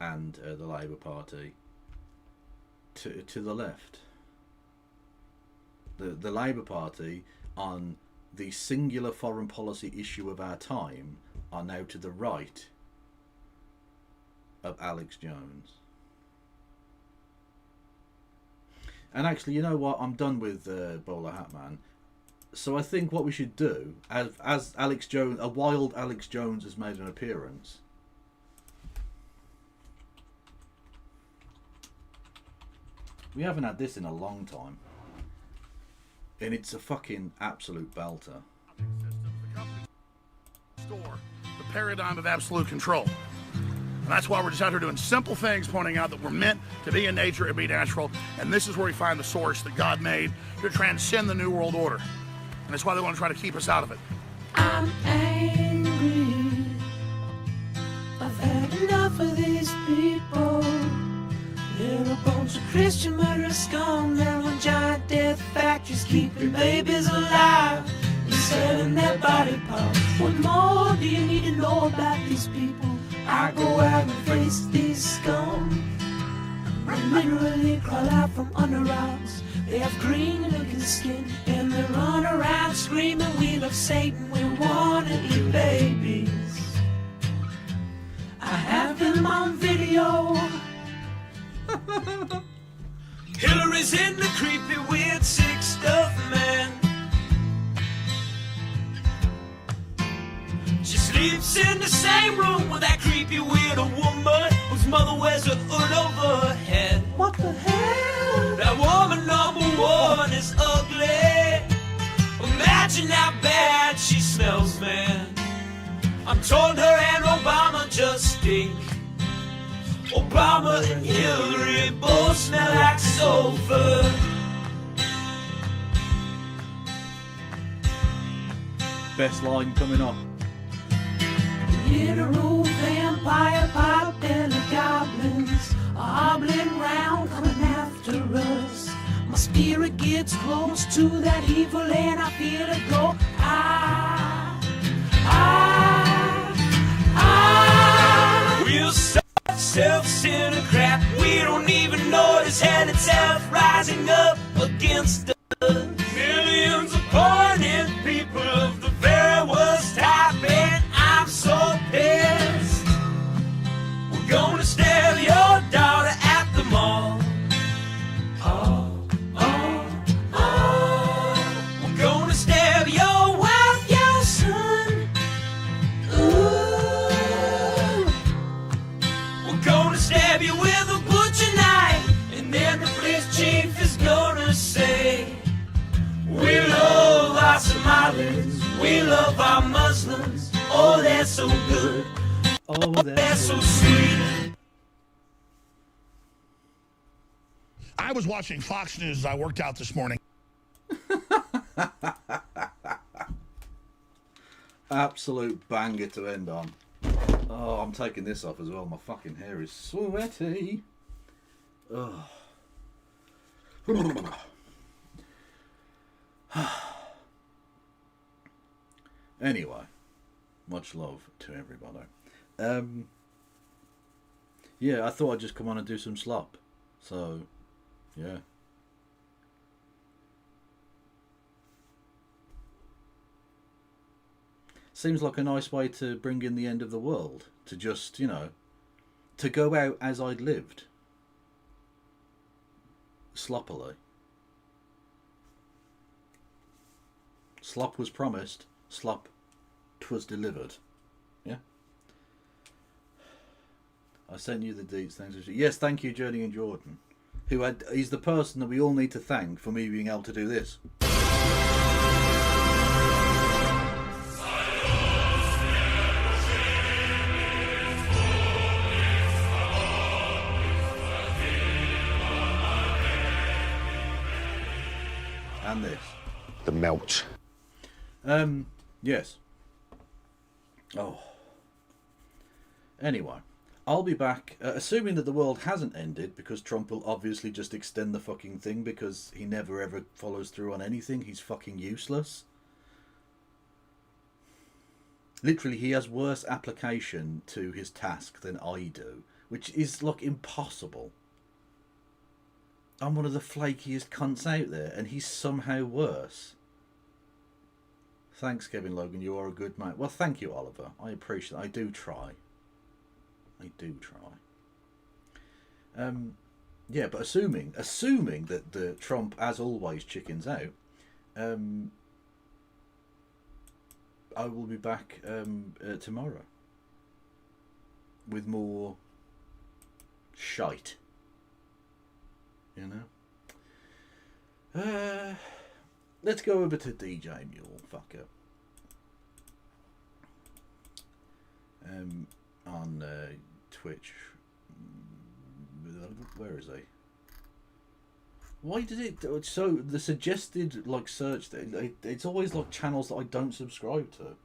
and the Labour Party to the left. The Labour Party, on the singular foreign policy issue of our time, are now to the right of Alex Jones. And actually, you know what? I'm done with Bowler Hat Man. So I think what we should do, as Alex Jones, a wild Alex Jones has made an appearance, We haven't had this in a long time. And it's a fucking absolute belter. The paradigm of absolute control. And that's why we're just out here doing simple things, pointing out that we're meant to be in nature and be natural. And this is where we find the source that God made to transcend the New World Order. And that's why they want to try to keep us out of it. I'm angry. I've had enough of these people. They're a bunch of Christian murderous scum. They're on giant death factories keeping babies alive and selling their body parts. What more do you need to know about these people? I go out and face these scum. They literally crawl out from under rocks. They have green looking skin and they run around screaming, we love Satan, we wanna eat babies. I have them on video. Hillary's in the creepy, weird, sick stuff, man. She sleeps in the same room with that creepy, weird woman whose mother wears a hood over her head. What the hell? That woman number one is ugly. Imagine how bad she smells, man. I'm told her and Obama just stink. Obama and Hillary both smell like sulfur. Best line coming up. Literal vampire pot belly goblins are hobbling round coming after us. My spirit gets close to that evil and I feel it go. We'll self-centered crap. We don't even notice hell itself rising up against us. Millions of pointed people of the very worst type, and I'm so pissed. We're gonna steal your daughter at the mall. We're gonna steal your wife, your son. We're gonna stab you with a butcher knife, and then the police chief is gonna say, we love our Somalis, we love our Muslims. Oh, they're so good. Oh, They're so sweet. I was watching Fox News as I worked out this morning. Absolute banger to end on. Oh, I'm taking this off as well. My fucking hair is sweaty. Oh. Anyway, much love to everybody. Yeah, I thought I'd just come on and do some slop. So, yeah. Seems like a nice way to bring in the end of the world. To just, you know, to go out as I'd lived. Sloppily. Slop was promised. Slop 'twas delivered. Yeah? I sent you the deets. Thanks. Yes, thank you, Journey and Jordan. He's the person that we all need to thank for me being able to do this. And this. The melt. Yes. Oh. Anyway, I'll be back, assuming that the world hasn't ended, because Trump will obviously just extend the fucking thing because he never ever follows through on anything. He's fucking useless. Literally, he has worse application to his task than I do, which is, like, impossible. I'm one of the flakiest cunts out there, and he's somehow worse. Thanks, Kevin Logan. You are a good man. Well, thank you, Oliver. I appreciate it. I do try. Yeah, but assuming that the Trump, as always, chickens out, I will be back tomorrow with more shite. You know? Let's go over to DJ Mule, fucker. On Twitch. Where is he? Why did it? So the suggested like search, it's always like channels that I don't subscribe to.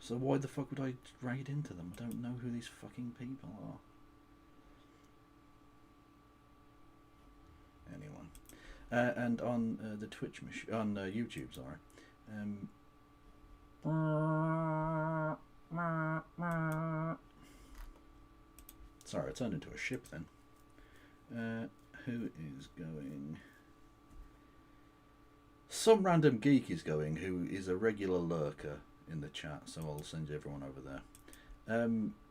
So why the fuck would I raid into them? I don't know who these fucking people are. Anyway, and on the Twitch on YouTube, sorry. Sorry, I turned into a ship then. Who is going? Some random geek is going, who is a regular lurker in the chat, so I'll send everyone over there.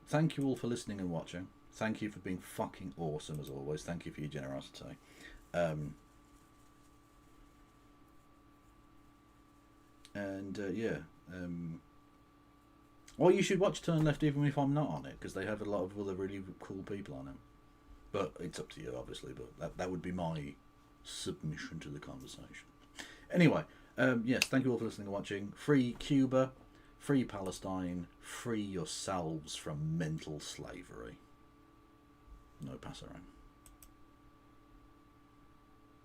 Thank you all for listening and watching. Thank you for being fucking awesome as always. Thank you for your generosity. Well, you should watch Turn Left even if I'm not on it, because they have a lot of other really cool people on it. But it's up to you, obviously, but that would be my submission to the conversation. Anyway, yes, thank you all for listening and watching. Free Cuba, free Palestine, free yourselves from mental slavery. No pass around.